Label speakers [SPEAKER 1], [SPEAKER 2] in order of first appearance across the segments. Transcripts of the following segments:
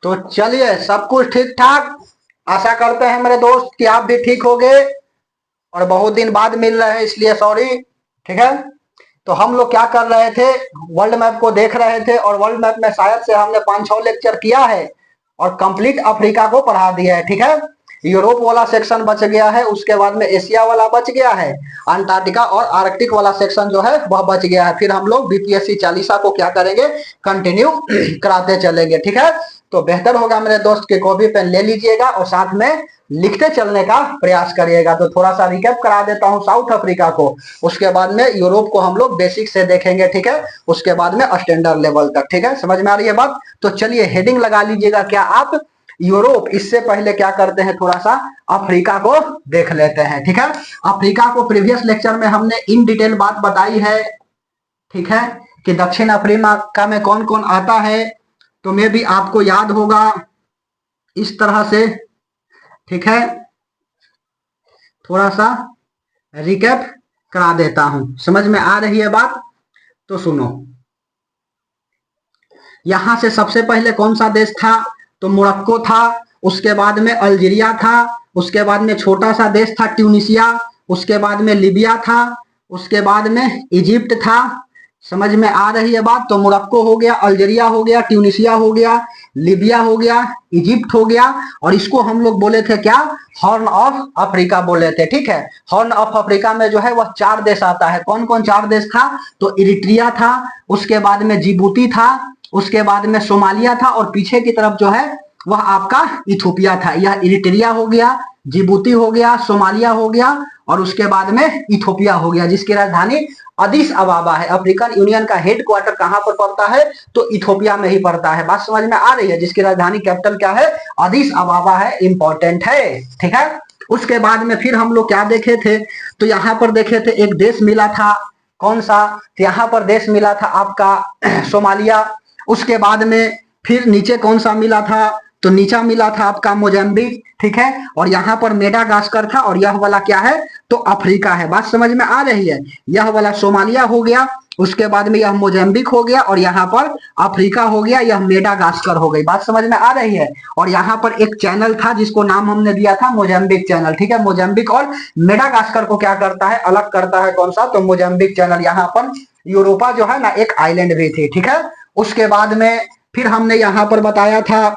[SPEAKER 1] तो चलिए, सब कुछ ठीक ठाक। आशा करते हैं मेरे दोस्त कि आप भी ठीक होंगे। और बहुत दिन बाद मिल रहे हैं इसलिए सॉरी। ठीक है। तो हम लोग क्या कर रहे थे, वर्ल्ड मैप को देख रहे थे और वर्ल्ड मैप में शायद से हमने 5-6 लेक्चर किया है और कंप्लीट अफ्रीका को पढ़ा दिया है। ठीक है। यूरोप वाला सेक्शन बच गया है, उसके बाद में एशिया वाला बच गया है, अंटार्कटिका और आर्कटिक वाला सेक्शन जो है वह बच गया है। फिर हम लोग बीपीएससी 40 को क्या करेंगे, कंटिन्यू कराते चलेंगे। ठीक है। तो बेहतर होगा मेरे दोस्त के कॉपी पेन ले लीजिएगा और साथ में लिखते चलने का प्रयास करिएगा। तो थोड़ा सा रिकैप करा देता हूं साउथ अफ्रीका को, उसके बाद में यूरोप को हम लोग बेसिक से देखेंगे। ठीक है। उसके बाद में स्टैंडर्ड लेवल तक। ठीक है, समझ में आ रही है बात? तो चलिए हेडिंग लगा लीजिएगा क्या आप, यूरोप। इससे पहले क्या करते हैं, थोड़ा सा अफ्रीका को देख लेते हैं। ठीक है। अफ्रीका को प्रीवियस लेक्चर में हमने इन डिटेल बात बताई है। ठीक है, कि दक्षिण अफ्रीका में कौन कौन आता है, तो मैं भी आपको याद होगा इस तरह से। ठीक है, थोड़ा सा रिकैप करा देता हूं, समझ में आ रही है बात? तो सुनो, यहां से सबसे पहले कौन सा देश था, तो मोरक्को था। उसके बाद में अल्जीरिया था। उसके बाद में छोटा सा देश था ट्यूनिसिया। उसके बाद में लीबिया था। उसके बाद में इजिप्ट था। समझ में आ रही है बात? तो मोरक्को हो गया, अल्जीरिया हो गया, ट्यूनिसिया हो गया, लीबिया हो गया, इजिप्ट हो गया। और इसको हम लोग बोले थे क्या, हॉर्न ऑफ अफ्रीका बोले थे। ठीक है। हॉर्न ऑफ अफ्रीका में जो है वह 4 देश आता है। कौन कौन 4 देश था, तो इरिट्रिया था, उसके बाद में जिबूती था, उसके बाद में सोमालिया था, और पीछे की तरफ जो है वह आपका इथोपिया था। यह इरिट्रिया हो गया, जिबूती हो गया, सोमालिया हो गया, और उसके बाद में इथोपिया हो गया, जिसकी राजधानी अदिस अबाबा है। अफ्रीकन यूनियन का हेड क्वार्टर कहां पर पड़ता है, तो इथोपिया में ही पड़ता है। बात समझ में आ रही है? जिसकी राजधानी कैपिटल क्या है, अदिस अबाबा है। इंपॉर्टेंट है। ठीक है। उसके बाद में फिर हम लोग क्या देखे थे, तो यहां पर देखे थे एक देश मिला था, कौन सा, तो यहां पर देश मिला था आपका सोमालिया। उसके बाद में फिर नीचे कौन सा मिला था, तो नीचा मिला था आपका मोजाम्बिक। ठीक है। और यहाँ पर मेडागास्कर था, और यह वाला क्या है, तो अफ्रीका है। बात समझ में आ रही है? यह वाला सोमालिया हो गया, उसके बाद में यह मोजाम्बिक हो गया, और यहाँ पर अफ्रीका हो गया, यह मेडागास्कर हो गई। बात समझ में आ रही है? और यहाँ पर एक चैनल था जिसको नाम हमने दिया था मोजाम्बिक चैनल। ठीक है। मोजाम्बिक और मेडागास्कर को क्या करता है, अलग करता है, कौन सा, तो मोजाम्बिक चैनल। यहाँ पर यूरोपा जो है ना एक आइलैंड भी थी। ठीक है। उसके बाद में फिर हमने यहां पर बताया था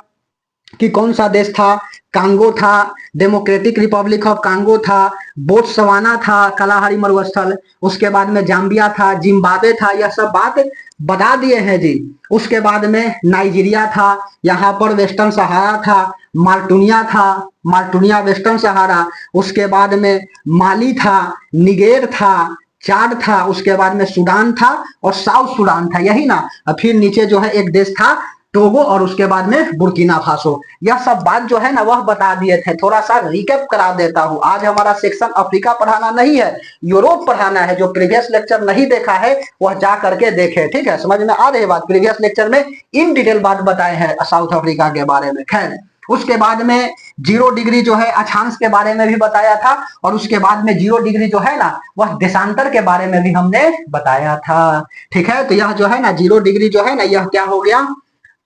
[SPEAKER 1] कि कौन सा देश था, कांगो था, डेमोक्रेटिक रिपब्लिक ऑफ कांगो था, बोत्सवाना था, कलाहारी मरुस्थल। उसके बाद में जाम्बिया था, जिम्बाब्वे था। यह सब बात बता दिए हैं जी। उसके बाद में नाइजीरिया था, यहाँ पर वेस्टर्न सहारा था, मार्टुनिया था, मार्टुनिया वेस्टर्न सहारा। उसके बाद में माली था, निगेर था, चाड था, उसके बाद में सूडान था और साउथ सूडान था, यही ना। फिर नीचे जो है एक देश था टोगो, और उसके बाद में बुर्किना फासो। यह सब बात जो है ना वह बता दिए थे। थोड़ा सा रिकैप करा देता हूं। आज हमारा सेक्शन अफ्रीका पढ़ाना नहीं है, यूरोप पढ़ाना है। जो प्रीवियस लेक्चर नहीं देखा है वह जा करके देखे। ठीक है, समझ में आ रही बात? प्रीवियस लेक्चर में इन डिटेल बात बताए हैं साउथ अफ्रीका के बारे में। खैर, उसके बाद में 0 डिग्री जो है अक्षांश के बारे में भी बताया था, और उसके बाद में 0 डिग्री जो है ना वह देशांतर के बारे में भी हमने बताया था। ठीक है। तो यह जो है ना 0 डिग्री जो है ना यह क्या हो गया,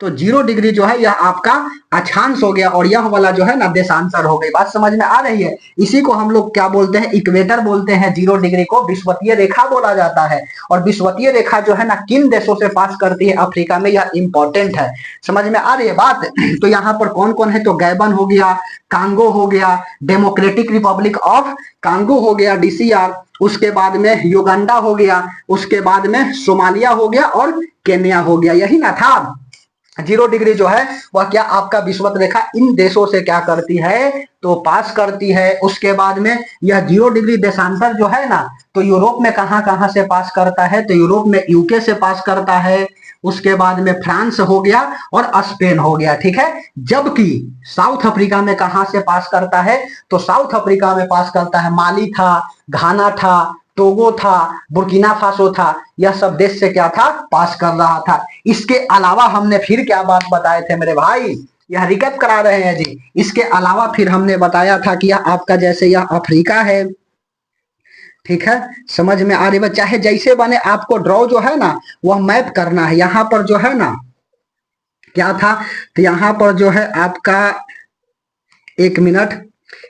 [SPEAKER 1] तो 0 डिग्री जो है यह आपका अक्षांश हो गया, और यह वाला जो है ना देशांतर हो गई। बात समझ में आ रही है? इसी को हम लोग क्या बोलते हैं, इक्वेटर बोलते हैं। 0 डिग्री को विषुवतीय रेखा बोला जाता है। और विषुवतीय रेखा जो है ना किन देशों से पास करती है अफ्रीका में, यह इंपॉर्टेंट है। समझ में आ रही है बात? तो यहाँ पर कौन कौन है, तो गैबन हो गया, कांगो हो गया, डेमोक्रेटिक रिपब्लिक ऑफ कांगो हो गया, डीसीआर। उसके बाद में युगांडा हो गया, उसके बाद में सोमालिया हो गया, और केन्या हो गया। यही ना था। 0 डिग्री जो है वह क्या आपका विषुवत रेखा इन देशों से क्या करती है, तो पास करती है। उसके बाद में यह 0 डिग्री देशांतर जो है ना, तो यूरोप में कहां कहां से पास करता है, तो यूरोप में यूके से पास करता है। उसके बाद में फ्रांस हो गया और स्पेन हो गया। ठीक है। जबकि साउथ अफ्रीका में कहां से पास करता है, तो साउथ अफ्रीका में पास करता है माली था, घाना था, टोगो था, बुर्किना फासो था। यह सब देश से क्या था, पास कर रहा था। इसके अलावा हमने फिर क्या बात बताए थे मेरे भाई, यह रिकैप करा रहे हैं जी। इसके अलावा फिर हमने बताया था कि यह आपका जैसे यह अफ्रीका है। ठीक है, समझ में आ रही है? चाहे जैसे बने आपको ड्रॉ जो है ना वह मैप करना है। यहां पर जो है ना क्या था? तो यहाँ पर जो है आपका, एक मिनट,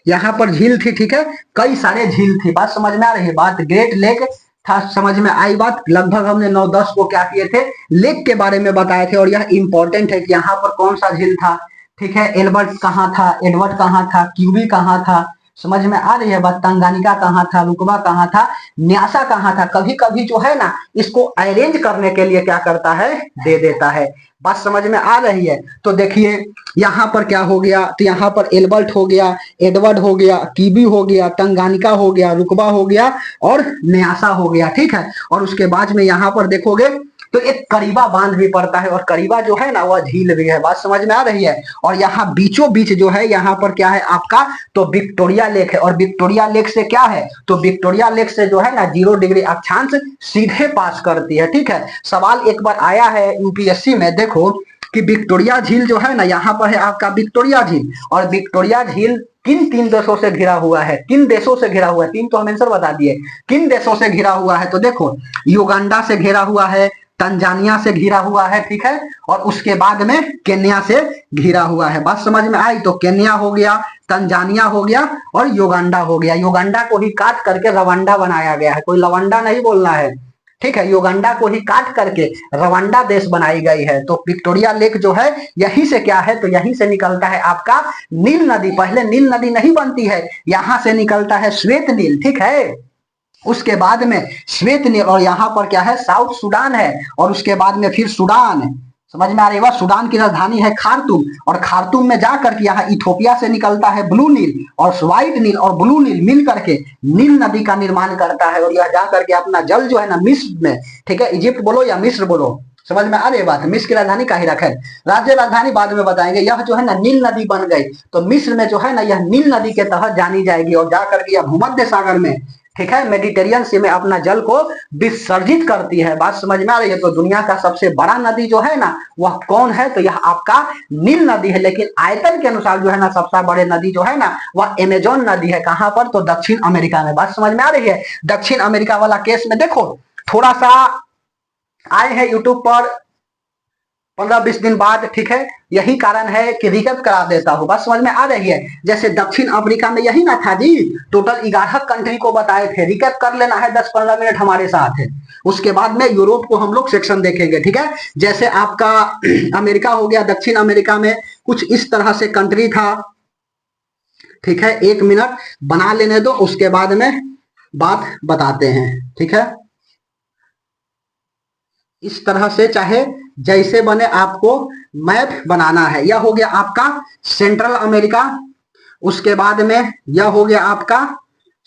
[SPEAKER 1] यहाँ पर झील थी, ठीक है, कई सारे झील थी। बात समझ में आ रही है? बात ग्रेट लेक था, समझ में आई बात? लगभग हमने 9-10 को क्या किए थे, लेक के बारे में बताए थे। और यह इंपॉर्टेंट है कि यहाँ पर कौन सा झील था, ठीक है, एल्बर्ट कहाँ था, एडवर्ड कहाँ था, क्यूबी कहाँ था, समझ में आ रही है बात? तंगानिका कहाँ था, रुकबा कहाँ था, न्यासा कहाँ था। कभी कभी जो है ना, इसको अरेंज करने के लिए क्या करता है, दे देता है। बात समझ में आ रही है? तो देखिए यहाँ पर क्या हो गया, तो यहाँ पर एल्बर्ट हो गया, एडवर्ड हो गया, कीबी हो गया, तंगानिका हो गया, रुकबा हो गया और न्यासा हो गया, ठीक है। और उसके बाद में यहाँ पर देखोगे तो एक करीबा बांध भी पड़ता है, और करीबा जो है ना वह झील भी है। बात समझ में आ रही है? और यहाँ बीचों बीच जो है, यहाँ पर क्या है आपका, तो विक्टोरिया लेक है। और विक्टोरिया लेक से क्या है, तो विक्टोरिया लेक से जो है ना 0 डिग्री अक्षांश सीधे पास करती है, ठीक है। सवाल एक बार आया है यूपीएससी में, देखो कि विक्टोरिया झील जो है ना, यहाँ पर है आपका विक्टोरिया झील, और विक्टोरिया झील किन 3 देशों से घिरा हुआ है, किन देशों से घिरा हुआ है, 3 तो हम आंसर बता दिए, किन देशों से घिरा हुआ है? तो देखो, युगांडा से घिरा हुआ है, तंजानिया से घिरा हुआ है, ठीक है, और उसके बाद में केन्या से घिरा हुआ है। बात समझ में आई? तो केन्या हो गया, तंजानिया हो गया और युगांडा हो गया। युगांडा को ही काट करके रवांडा बनाया गया है, कोई लवंडा नहीं बोलना है, ठीक है। युगांडा को ही काट करके रवांडा देश बनाई गई है। तो विक्टोरिया लेक जो है यहीं से क्या है, तो यहीं से निकलता है आपका नील नदी। पहले नील नदी नहीं बनती है, यहां से निकलता है श्वेत नील, ठीक है। उसके बाद में श्वेत नील, और यहाँ पर क्या है, साउथ सूडान है, और उसके बाद में फिर सूडान, समझ में आ रही है? सूडान की राजधानी है खार्तूम, और खार्तूम में जाकर के यहाँ इथोपिया से निकलता है ब्लू नील, और व्हाइट नील और ब्लू नील मिल करके नील नदी का निर्माण करता है। और यह जाकर के अपना जल जो है ना मिस्र में, ठीक है, इजिप्ट बोलो या मिस्र बोलो, समझ में आ रही है बात? मिस्र की राजधानी का ही रखे, राज्य राजधानी बाद में बताएंगे। यह जो है ना नील नदी बन गई, तो मिस्र में जो है ना यह नील नदी के तहत जानी जाएगी, और जाकर के यह भूमध्य सागर में, ठीक है, मेडिटेरियन सी में अपना जल को विसर्जित करती है। बात समझ में आ रही है? तो दुनिया का सबसे बड़ा नदी जो है ना वह कौन है, तो यह आपका नील नदी है। लेकिन आयतन के अनुसार जो है ना सबसे बड़े नदी जो है ना वह अमेजोन नदी है। कहां पर, तो दक्षिण अमेरिका में। बात समझ में आ रही है? दक्षिण अमेरिका वाला केस में देखो, थोड़ा सा आए हैं यूट्यूब पर 15-20 दिन बाद, ठीक है, यही कारण है कि रिकैप करा देता हूं। बात समझ में आ रही है? जैसे दक्षिण अफ्रीका में यही ना था जी, टोटल 11 कंट्री को बताए थे, रिकैप कर लेना है 10-15 मिनट हमारे साथ है। उसके बाद में यूरोप को हम लोग सेक्शन देखेंगे, ठीक है। जैसे आपका अमेरिका हो गया, दक्षिण अमेरिका में कुछ इस तरह से कंट्री था, ठीक है, 1 मिनट बना लेने दो, उसके बाद में बात बताते हैं, ठीक है। इस तरह से चाहे जैसे बने आपको मैप बनाना है। यह हो गया आपका सेंट्रल अमेरिका, उसके बाद में यह हो गया आपका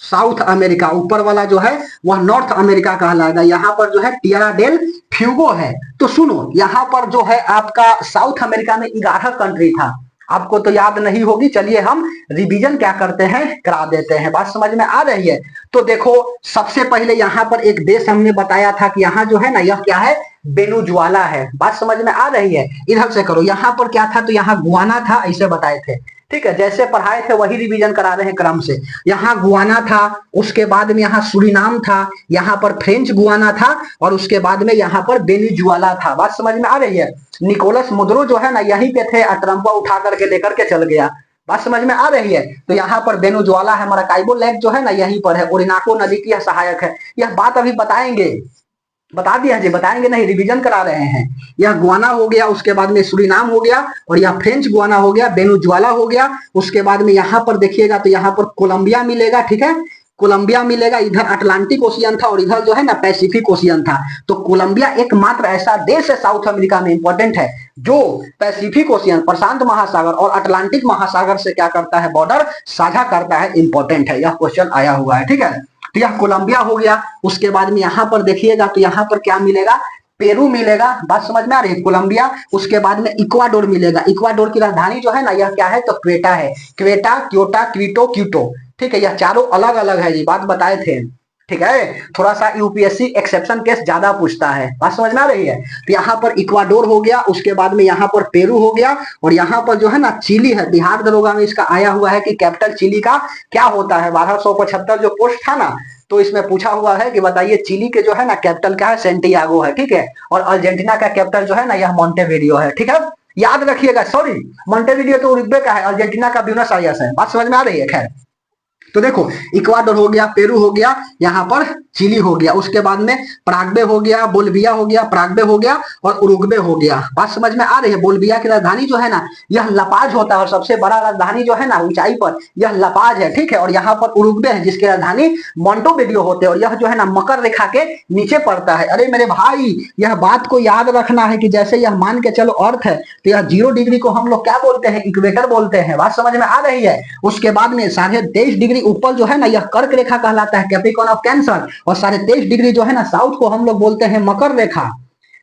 [SPEAKER 1] साउथ अमेरिका, ऊपर वाला जो है वह नॉर्थ अमेरिका कहलाएगा। यहाँ पर जो है टिएरा डेल फ्यूगो है। तो सुनो, यहाँ पर जो है आपका साउथ अमेरिका में 11 कंट्री था, आपको तो याद नहीं होगी, चलिए हम रिवीजन क्या करते हैं, करा देते हैं। बात समझ में आ रही है? तो देखो, सबसे पहले यहाँ पर एक देश हमने बताया था कि यहाँ जो है ना यह क्या है, वेनेजुएला है। बात समझ में आ रही है? इधर से करो, यहाँ पर क्या था, तो यहाँ गुआना था, ऐसे बताए थे, ठीक है। जैसे पढ़ाए थे वही रिवीजन करा रहे हैं क्रम से। यहाँ गुआना था, उसके बाद में यहाँ सुरीनाम था, यहाँ पर फ्रेंच गुआना था, और उसके बाद में यहाँ पर वेनेजुएला था। बात समझ में आ रही है? निकोलस मुद्रो जो है ना यहीं पे थे, ट्रम्पा उठा करके लेकर के चल गया। बात समझ में आ रही है? तो यहाँ पर वेनेजुएला है, मराकाइबो लेक जो है ना यहीं पर है, ओरिनाको नदी की यह सहायक है। यह बात अभी बताएंगे, बता दिया जी, बताएंगे नहीं, रिवीजन करा रहे हैं। यह गुआना हो गया, उसके बाद में सुरीनाम हो गया, और यह फ्रेंच गुआना हो गया, वेनेजुएला हो गया। उसके बाद में यहाँ पर देखिएगा तो यहाँ पर कोलंबिया मिलेगा, ठीक है, कोलंबिया मिलेगा। इधर अटलांटिक ओशियन था और इधर जो है ना पैसिफिक ओशियन था। तो कोलंबिया एकमात्र ऐसा देश है साउथ अमेरिका में, इंपॉर्टेंट है, जो पैसिफिक ओशियन, प्रशांत महासागर और अटलांटिक महासागर से क्या करता है, बॉर्डर साझा करता है। इंपॉर्टेंट है, यह क्वेश्चन आया हुआ है, ठीक है। तो यह कोलंबिया हो गया। उसके बाद में यहाँ पर देखिएगा तो यहाँ पर क्या मिलेगा, पेरू मिलेगा। बात समझ में आ रही है? कोलंबिया। उसके बाद में इक्वाडोर मिलेगा। इक्वाडोर की राजधानी जो है ना यह क्या है, तो क्वेटा है। क्वेटा, क्योटा, क्विटो, क्यूटो, ठीक है। यह चारों अलग अलग है जी, बात बताए थे, ठीक है। थोड़ा सा यूपीएससी एक्सेप्शन केस ज्यादा पूछता है। बात समझ में आ रही है? तो यहाँ पर इक्वाडोर हो गया, उसके बाद में यहाँ पर पेरू हो गया, और यहाँ पर जो है ना चिली है। बिहार दरोगा में इसका आया हुआ है कि कैपिटल चिली का क्या होता है। 1275 जो पोस्ट था ना, तो इसमें पूछा हुआ है कि बताइए चिली के जो है ना कैपिटल क्या है, सेंटियागो है, ठीक है। और अर्जेंटीना का कैपिटल जो है ना यह मॉन्टेविडियो है, ठीक है। याद रखिएगा, सॉरी मोंटेविडियो तो उरुग्वे का है, अर्जेंटीना का ब्यूनस आयर्स है। बात समझ में आ रही है? खैर तो देखो इक्वाडोर हो गया, पेरू हो गया, यहाँ पर चिली हो गया, उसके बाद में पराग्वे हो गया, बोल्विया हो गया, पराग्वे हो गया और उरुग्वे हो गया। बात समझ में आ रही है? बोल्विया की राजधानी जो है ना यह लपाज होता है और सबसे बड़ा राजधानी जो है ना ऊंचाई पर यह लपाज है, ठीक है। और यहाँ पर उरुग्वे है जिसकी राजधानी मोंटेविडियो होते हैं और यह जो है ना मकर रेखा के नीचे पड़ता है। अरे मेरे भाई यह बात को याद रखना है कि जैसे यह मान के चलो अर्थ है तो यह 0 डिग्री को हम लोग क्या बोलते हैं? इक्वेटर बोलते हैं। बात समझ में आ रही है? उसके बाद में 23.5 डिग्री ऊपर जो है ना यह कर्क रेखा कहलाता है, कैप्रिकॉर्न ऑफ कैंसर, और 23.5 डिग्री जो है ना साउथ को हम लोग बोलते हैं मकर रेखा,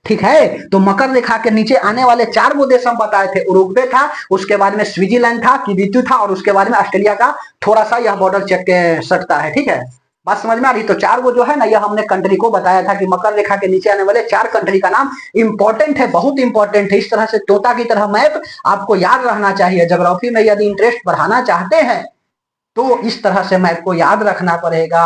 [SPEAKER 1] ठीक है। तो मकर रेखा के नीचे आने वाले 4 गो देश हम बताए थे, उरुग्वे था, उसके बाद में स्विट्जरलैंड था, किवीतु था और उसके बाद में ऑस्ट्रेलिया का थोड़ा सा यह बॉर्डर चेक सकता है, ठीक है। बात समझ में आ रही? तो 4 गो जो है ना यह हमने कंट्री को बताया था कि मकर रेखा के नीचे आने वाले 4 कंट्री का नाम इंपॉर्टेंट है, बहुत इंपॉर्टेंट है। इस तरह से तोता की तरह मैप आपको याद रहना चाहिए। ज्योग्राफी में यदि इंटरेस्ट बढ़ाना चाहते हैं तो इस तरह से मैप को याद रखना पड़ेगा,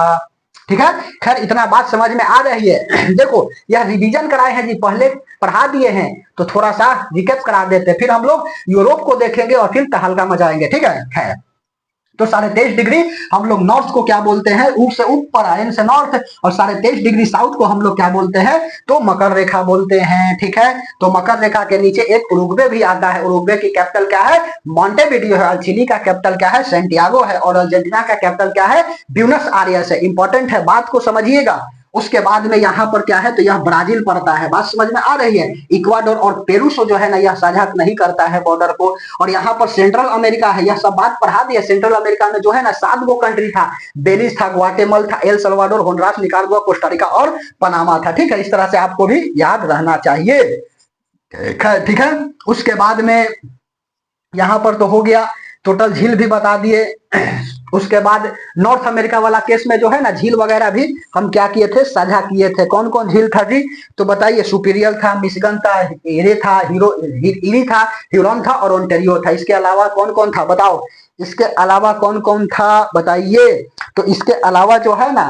[SPEAKER 1] ठीक है। खैर इतना बात समझ में आ रही है? देखो यह रिवीजन कराए हैं जी, पहले पढ़ा दिए हैं तो थोड़ा सा रिकैप करा देते, फिर हम लोग यूरोप को देखेंगे और फिर तहलका मचाएंगे, ठीक है। खैर तो 23.5 डिग्री हम लोग नॉर्थ को क्या बोलते हैं? ऊप से ऊपर, आयन से नॉर्थ, और 23.5 डिग्री साउथ को हम लोग क्या बोलते हैं? तो मकर रेखा बोलते हैं, ठीक है। तो मकर रेखा के नीचे एक उरुग्वे भी आता है। उरुग्वे की कैपिटल क्या है? मोंटेविडियो है। चिली का कैपिटल क्या है? सैंटियागो है। और अर्जेंटीना का कैपिटल क्या है? ब्यूनस आयर्स है। इंपॉर्टेंट है, बात को समझिएगा। उसके बाद में यहाँ पर क्या है? तो यह ब्राजील पड़ता है। बात समझ में आ रही है? इक्वाडोर और पेरू से जो है ना यह साझा नहीं करता है बॉर्डर को। और यहाँ पर सेंट्रल अमेरिका है, यह सब बात पढ़ा दिया। सेंट्रल अमेरिका में जो है ना 7 गो कंट्री था, बेलिज था, ग्वाटेमल था, El Salvador, Honduras, Nicaragua, Costa Rica और पनामा था, ठीक है। इस तरह से आपको भी याद रहना चाहिए, ठीक है। उसके बाद में यहाँ पर तो हो गया, टोटल झील भी बता दिए। उसके बाद नॉर्थ अमेरिका वाला केस में जो है ना झील वगैरह भी हम क्या किए थे? साझा किए थे। कौन कौन झील था जी? तो बताइए। सुपीरियल था, मिशिगन था, एरे था, इरी था, ह्यूरॉन था और ओंटारियो था। इसके अलावा कौन कौन था बताओ? इसके अलावा कौन कौन था बताइए? तो इसके अलावा जो है ना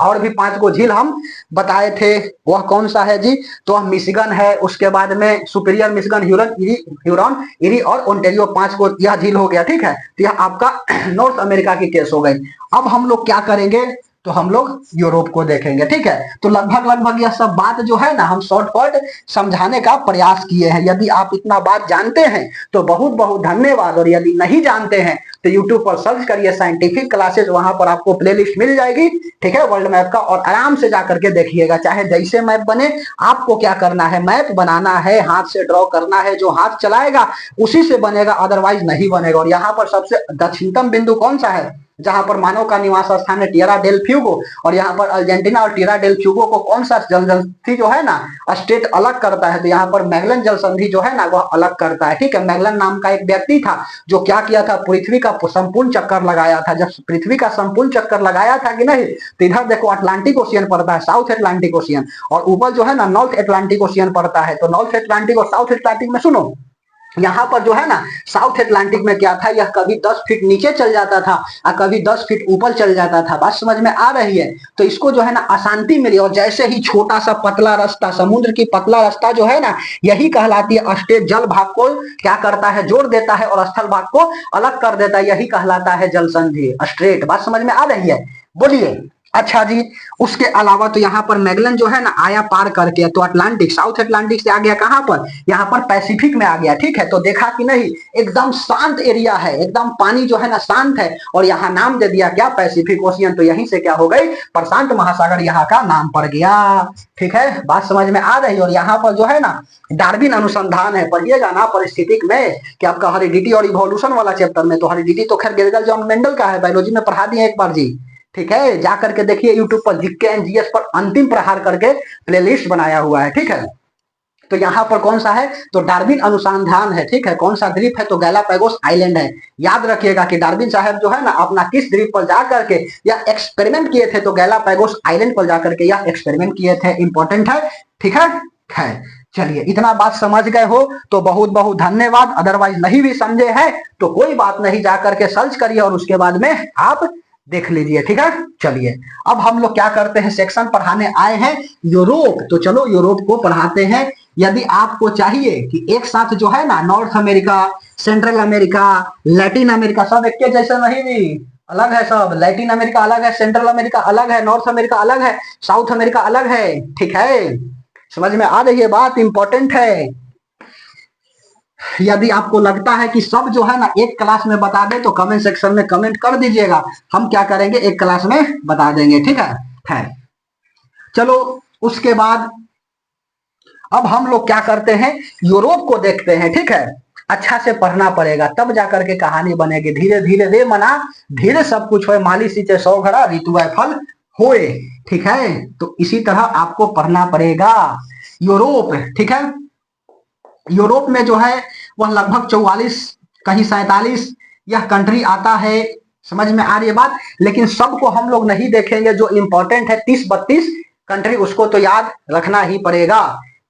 [SPEAKER 1] और भी 5 गो झील हम बताए थे। वह कौन सा है जी? तो वह मिशिगन है, उसके बाद में सुपीरियर, मिशिगन, ह्यूरॉन, इरी और ओंटारियो, 5 को यह झील हो गया, ठीक है। तो यह आपका नॉर्थ अमेरिका की केस हो गई। अब हम लोग क्या करेंगे? तो हम लोग यूरोप को देखेंगे, ठीक है। तो लगभग यह सब बात जो है ना हम शॉर्टकट समझाने का प्रयास किए हैं। यदि आप इतना बात जानते हैं तो बहुत बहुत धन्यवाद, और यदि नहीं जानते हैं तो यूट्यूब पर सर्च करिए साइंटिफिक क्लासेस, वहां पर आपको प्लेलिस्ट मिल जाएगी, ठीक है, वर्ल्ड मैप का, और आराम से जाकर के देखिएगा। चाहे जैसे मैप बने, आपको क्या करना है? मैप बनाना है, हाथ से ड्रॉ करना है, जो हाथ चलाएगा उसी से बनेगा, अदरवाइज नहीं बनेगा। और यहाँ पर सबसे दक्षिणतम बिंदु कौन सा है? जहां पर मानव का निवास स्थान है टिएरा डेल फ्यूगो, और यहाँ पर अर्जेंटीना और टिएरा डेल फ्यूगो को कौन सा जल संधि जो है ना स्टेट अलग करता है? तो यहाँ पर मैगलन जल संधि जो है ना वह अलग करता है, ठीक है। मैगलन नाम का एक व्यक्ति था जो क्या किया था? पृथ्वी का संपूर्ण चक्कर लगाया था। जब पृथ्वी का संपूर्ण चक्कर लगाया था कि नहीं, तो इधर देखो अटलांटिक ओशियन पड़ता है, साउथ अटलांटिक ओशियन, और ऊपर जो है ना नॉर्थ अटलांटिक ओशियन पड़ता है। तो नॉर्थ अटलांटिक और साउथ अटलांटिक में सुनो, यहाँ पर जो है ना साउथ अटलांटिक में क्या था? यह कभी 10 फीट नीचे चल जाता था और कभी 10 फीट ऊपर चल जाता था। बात समझ में आ रही है? तो इसको जो है ना अशांति मिली, और जैसे ही छोटा सा पतला रास्ता, समुद्र की पतला रास्ता जो है ना यही कहलाती है स्टेट। जल भाग को क्या करता है? जोड़ देता है, और स्थल भाग को अलग कर देता है, यही कहलाता है जल संधि, स्ट्रेट। बात समझ में आ रही है? बोलिए। अच्छा जी, उसके अलावा तो यहाँ पर मैगलन जो है ना आया पार करके, तो अटलांटिक, साउथ अटलांटिक से आ गया कहां पर? यहाँ पर पैसिफिक में आ गया, ठीक है। तो देखा कि नहीं, एकदम शांत एरिया है, एकदम पानी जो है ना शांत है, और यहाँ नाम दे दिया क्या? Pacific ocean. तो यहीं से क्या हो गई? प्रशांत महासागर यहाँ का नाम पड़ गया, ठीक है। बात समझ में आ रही है? और यहाँ पर जो है ना डार्विन अनुसंधान है, पढ़िएगा ना परिस्थितिक में कि आपका हेरिडिटी और इवोल्यूशन वाला चैप्टर में। तो हेरिडिटी तो खैर गेरगल जॉन मेंडल का है, बायोलॉजी में पढ़ा दिए एक बार जी, ठीक है। जाकर के देखिए यूट्यूब पर, जीके एंड जीएस पर अंतिम प्रहार करके प्लेलिस्ट बनाया हुआ है, ठीक है। तो यहाँ पर कौन सा है? तो डार्विन अनुसंधान है, ठीक है। कौन सा द्वीप है? तो गैलापागोस आइलैंड है। याद रखिएगा कि डार्विन साहब जो है ना अपना किस द्वीप पर जाकर के यह एक्सपेरिमेंट किए थे? तो गैलापागोस आइलैंड पर जाकर के यह एक्सपेरिमेंट किए थे। इंपॉर्टेंट है, ठीक है। चलिए, इतना बात समझ गए हो तो बहुत बहुत धन्यवाद। अदरवाइज नहीं भी समझे हैं तो कोई बात नहीं, जाकर के सर्च करिए और उसके बाद में आप देख लीजिए, ठीक है। चलिए अब हम लोग क्या करते हैं? सेक्शन पढ़ाने आए हैं यूरोप, तो चलो यूरोप को पढ़ाते हैं। यदि आपको चाहिए कि एक साथ जो है ना north America, central America, Latin America सब एक के जैसा नहीं भी, अलग है सब। लैटिन अमेरिका अलग है, सेंट्रल अमेरिका अलग है, नॉर्थ अमेरिका अलग है, साउथ अमेरिका अलग है। ठीक है, समझ में आ रही है बात? इंपॉर्टेंट है। यदि आपको लगता है कि सब जो है ना एक क्लास में बता दे तो कमेंट सेक्शन में कमेंट कर दीजिएगा, हम क्या करेंगे एक क्लास में बता देंगे। ठीक है। चलो उसके बाद अब हम लोग क्या करते हैं, यूरोप को देखते हैं। ठीक है, अच्छा से पढ़ना पड़ेगा तब जाकर के कहानी बनेगी। धीरे धीरे रे मना, धीरे सब कुछ हो, माली सींचे 100 घड़ा ऋतु आए फल होए। ठीक है, तो इसी तरह आपको पढ़ना पड़ेगा। यूरोप, ठीक है, यूरोप में जो है वह लगभग 44 कहीं 47 यह कंट्री आता है। समझ में आ रही है बात? लेकिन सबको हम लोग नहीं देखेंगे, जो इंपॉर्टेंट है 30-32 कंट्री उसको तो याद रखना ही पड़ेगा।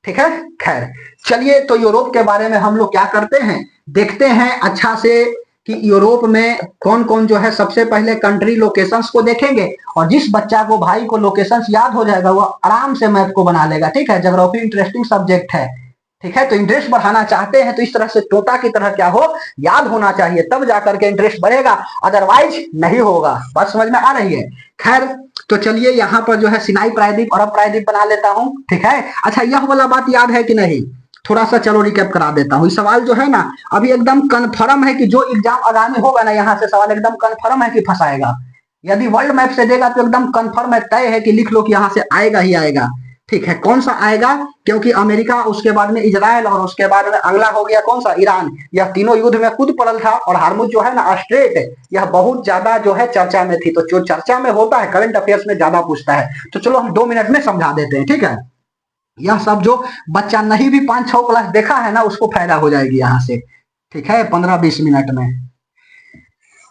[SPEAKER 1] ठीक है, खैर चलिए, तो यूरोप के बारे में हम लोग क्या करते हैं, देखते हैं अच्छा से कि यूरोप में कौन कौन जो है। सबसे पहले कंट्री लोकेशंस को देखेंगे, और जिस बच्चा को भाई को लोकेशंस याद हो जाएगा वो आराम से मैप को बना लेगा। ठीक है, ज्योग्राफी इंटरेस्टिंग सब्जेक्ट है। ठीक है, तो इंटरेस्ट बढ़ाना चाहते हैं तो इस तरह से तोता की तरह क्या हो, याद होना चाहिए, तब जाकर के इंटरेस्ट बढ़ेगा, अदरवाइज नहीं होगा। बात समझ में आ रही है? खैर, तो चलिए यहाँ पर जो है सिनाई प्रायद्वीप, अरब प्रायद्वीप बना लेता हूं। ठीक है, अच्छा यह वाला बात याद है कि नहीं, थोड़ा सा चलो रिकैप करा देता हूँ। सवाल जो है ना अभी एकदम कंफर्म है कि जो एग्जाम आगामी होगा ना यहाँ से सवाल एकदम कंफर्म है कि फंसाएगा। यदि वर्ल्ड मैप से देगा तो एकदम कंफर्म है, तय है कि लिख लो कि यहाँ से आएगा ही आएगा। ठीक है, कौन सा आएगा, क्योंकि अमेरिका, उसके बाद में इजराइल, और उसके बाद में अगला हो गया कौन सा, ईरान। यह तीनों युद्ध में कूद पड़ल था, और हार्मुज जो है ना स्ट्रेट, यह बहुत ज्यादा जो है चर्चा में थी। तो जो चर्चा में होता है करंट अफेयर्स में ज्यादा पूछता है, तो चलो हम 2 मिनट में समझा देते हैं। ठीक है, यह सब जो बच्चा नहीं भी 5-6 क्लास देखा है ना उसको फायदा हो जाएगी यहाँ से। ठीक है, 15-20 मिनट में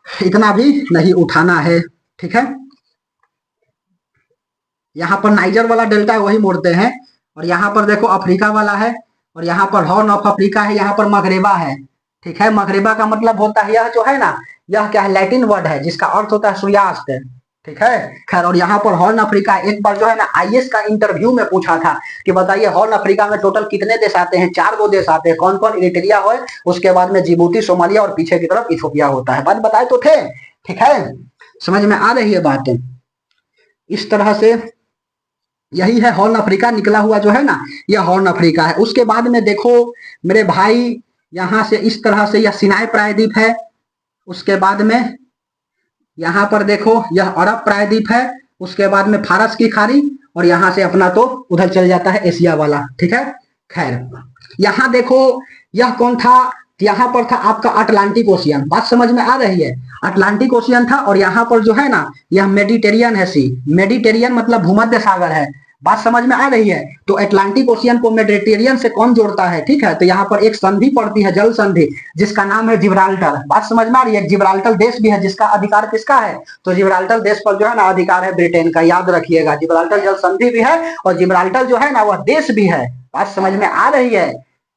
[SPEAKER 1] इतना भी नहीं उठाना है। ठीक है, यहाँ पर नाइजर वाला डेल्टा है वही मोड़ते हैं, और यहाँ पर देखो अफ्रीका वाला है, और यहाँ पर हॉर्न ऑफ अफ्रीका है, यहाँ पर मगरेबा है। ठीक है, मगरेबा का मतलब होता है यह जो है ना, यह क्या है, लैटिन वर्ड है जिसका अर्थ होता है सूर्यास्त। ठीक है, खैर, और यहाँ पर हॉर्न अफ्रीका एक बार जो है ना आईएएस का इंटरव्यू में पूछा था कि बताइए हॉर्न अफ्रीका में टोटल कितने देश आते हैं, 4 देश आते हैं, कौन कौन, इरिट्रिया हो, उसके बाद में जिबूती, सोमालिया, और पीछे की तरफ इथोपिया होता है। बात बताए तो थे। ठीक है, समझ में आ रही है बात? इस तरह से यही है हॉर्न अफ्रीका निकला हुआ जो है ना, यह हॉर्न अफ्रीका है। उसके बाद में देखो मेरे भाई, यहां से इस तरह से यह सिनाई प्रायद्वीप है। उसके बाद में यहाँ पर देखो यह अरब प्रायद्वीप है। उसके बाद में फारस की खाड़ी, और यहाँ से अपना तो उधर चल जाता है एशिया वाला। ठीक है, खैर यहाँ देखो यह कौन था, यहाँ पर था आपका अटलांटिक ओशियन। बात समझ में आ रही है? अटलांटिक ओशियन था, और यहाँ पर जो है ना यह मेडिटेरियन है, सी मेडिटेरियन मतलब भूमध्य सागर है। बात समझ में आ रही है? तो अटलांटिक ओशियन को मेडिटेरियन से कौन जोड़ता है? ठीक है, तो यहाँ पर एक संधि पड़ती है, जल संधि, जिसका नाम है जिब्राल्टर। बात समझ में आ रही है? जिब्राल्टर देश भी है जिसका अधिकार किसका है, तो जिब्राल्टर देश पर जो है ना अधिकार है ब्रिटेन का। याद रखिएगा, जिब्राल्टर जल संधि भी है, और जिब्राल्टर जो है ना वह देश भी है। बात समझ में आ रही है?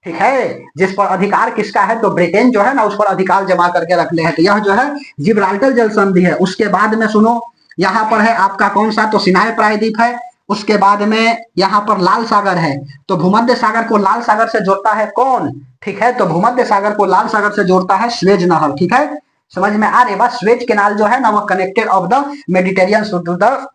[SPEAKER 1] ठीक है, जिस पर अधिकार किसका है, तो ब्रिटेन जो है ना उस पर अधिकार जमा करके रख ले है। तो यह जो है जिब्राल्टर जल संधि है। उसके बाद में सुनो, यहाँ पर है आपका कौन सा, तो सिनाई प्रायद्वीप है। उसके बाद में यहाँ पर लाल सागर है, तो भूमध्य सागर को लाल सागर से जोड़ता है कौन? ठीक है, तो भूमध्य सागर को लाल सागर से जोड़ता है स्वेज नहर। ठीक है, समझ में आ रही बात? स्वेज कैनाल जो है ना वह connected of the Mediterranean to the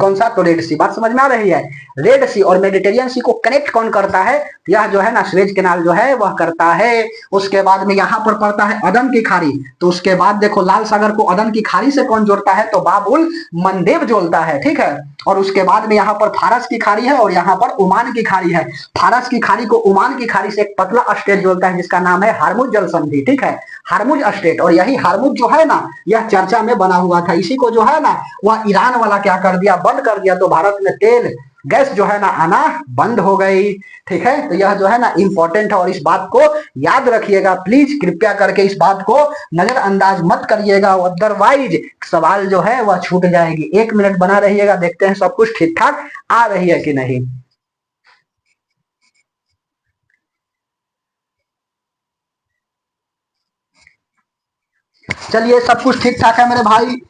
[SPEAKER 1] कौन सा, तो रेड सी। बात समझ में आ रही है? रेड सी और मेडिटेरियन सी को कनेक्ट कौन करता है, यह जो है ना स्वेज कैनाल जो है वह करता है। उसके बाद में यहाँ पर पड़ता है अदन की खाड़ी, तो उसके बाद देखो लाल सागर को अदन की खाड़ी से कौन जोड़ता है, तो बाबुल मंदेब जोड़ता है। ठीक है, और उसके बाद में यहाँ पर फारस की खाड़ी है, और यहाँ पर ओमान की खाड़ी है। फारस की खाड़ी को ओमान की खाड़ी से एक पतला स्टेट जोड़ता है जिसका नाम है हार्मुज जल संधि। ठीक है, हार्मुज स्टेट, और यही हार्मुज जो है ना यह चर्चा में बना हुआ था। इसी को जो है ना वह ईरान वाला क्या कर दिया, बंद कर दिया, तो भारत में तेल गैस जो है ना आना बंद हो गई। ठीक है, तो यह जो है ना इंपॉर्टेंट है, और इस बात को याद रखिएगा प्लीज, कृपया करके इस बात को नजरअंदाज मत करिएगा, अदरवाइज सवाल जो है वह छूट जाएगी। 1 मिनट बना रहिएगा, देखते हैं सब कुछ ठीक ठाक आ रही है कि नहीं। चलिए सब कुछ ठीक ठाक है मेरे भाई,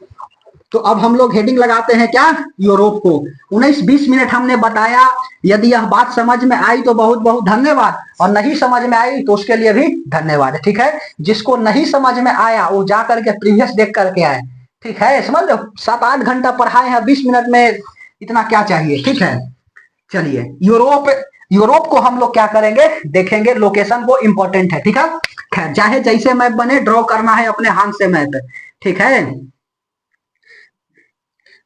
[SPEAKER 1] तो अब हम लोग हेडिंग लगाते हैं क्या, यूरोप को। 19-20 मिनट हमने बताया। यदि यह बात समझ में आई तो बहुत बहुत धन्यवाद, और नहीं समझ में आई तो उसके लिए भी धन्यवाद। ठीक है, जिसको नहीं समझ में आया वो जा करके प्रीवियस देख करके आए। ठीक है, समझ लो, 7-8 घंटा पढ़ाए हैं, 20 मिनट में इतना क्या चाहिए। ठीक है, चलिए यूरोप, यूरोप को हम लोग क्या करेंगे, देखेंगे। लोकेशन को इंपॉर्टेंट है। ठीक है, खैर चाहे जैसे मैप बने, ड्रॉ करना है अपने हाथ से मैप। ठीक है,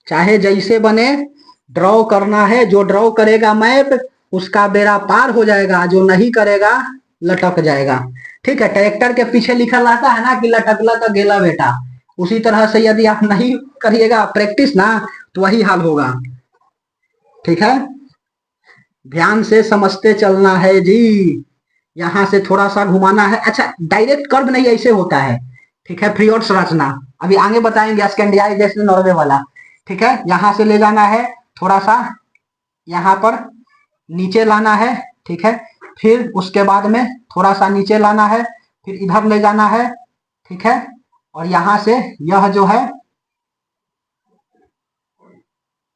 [SPEAKER 1] चाहे जैसे बने ड्रॉ करना है। जो ड्रॉ करेगा मैप उसका बेड़ा पार हो जाएगा, जो नहीं करेगा लटक जाएगा। ठीक है, ट्रैक्टर के पीछे लिखा रहता है ना कि लटकला तो गेला बेटा। उसी तरह से यदि आप नहीं करिएगा प्रैक्टिस ना, तो वही हाल होगा। ठीक है, ध्यान से समझते चलना है जी। यहां से थोड़ा सा घुमाना है। अच्छा, डायरेक्ट कर्व नहीं, ऐसे होता है। ठीक है, फ्री संरचना अभी आगे बताएंगे, स्कैंडियाई नॉर्वे वाला। ठीक है, यहां से ले जाना है थोड़ा सा, यहां पर नीचे लाना है। ठीक है, फिर उसके बाद में थोड़ा सा नीचे लाना है, फिर इधर ले जाना है। ठीक है, और यहां से यह जो है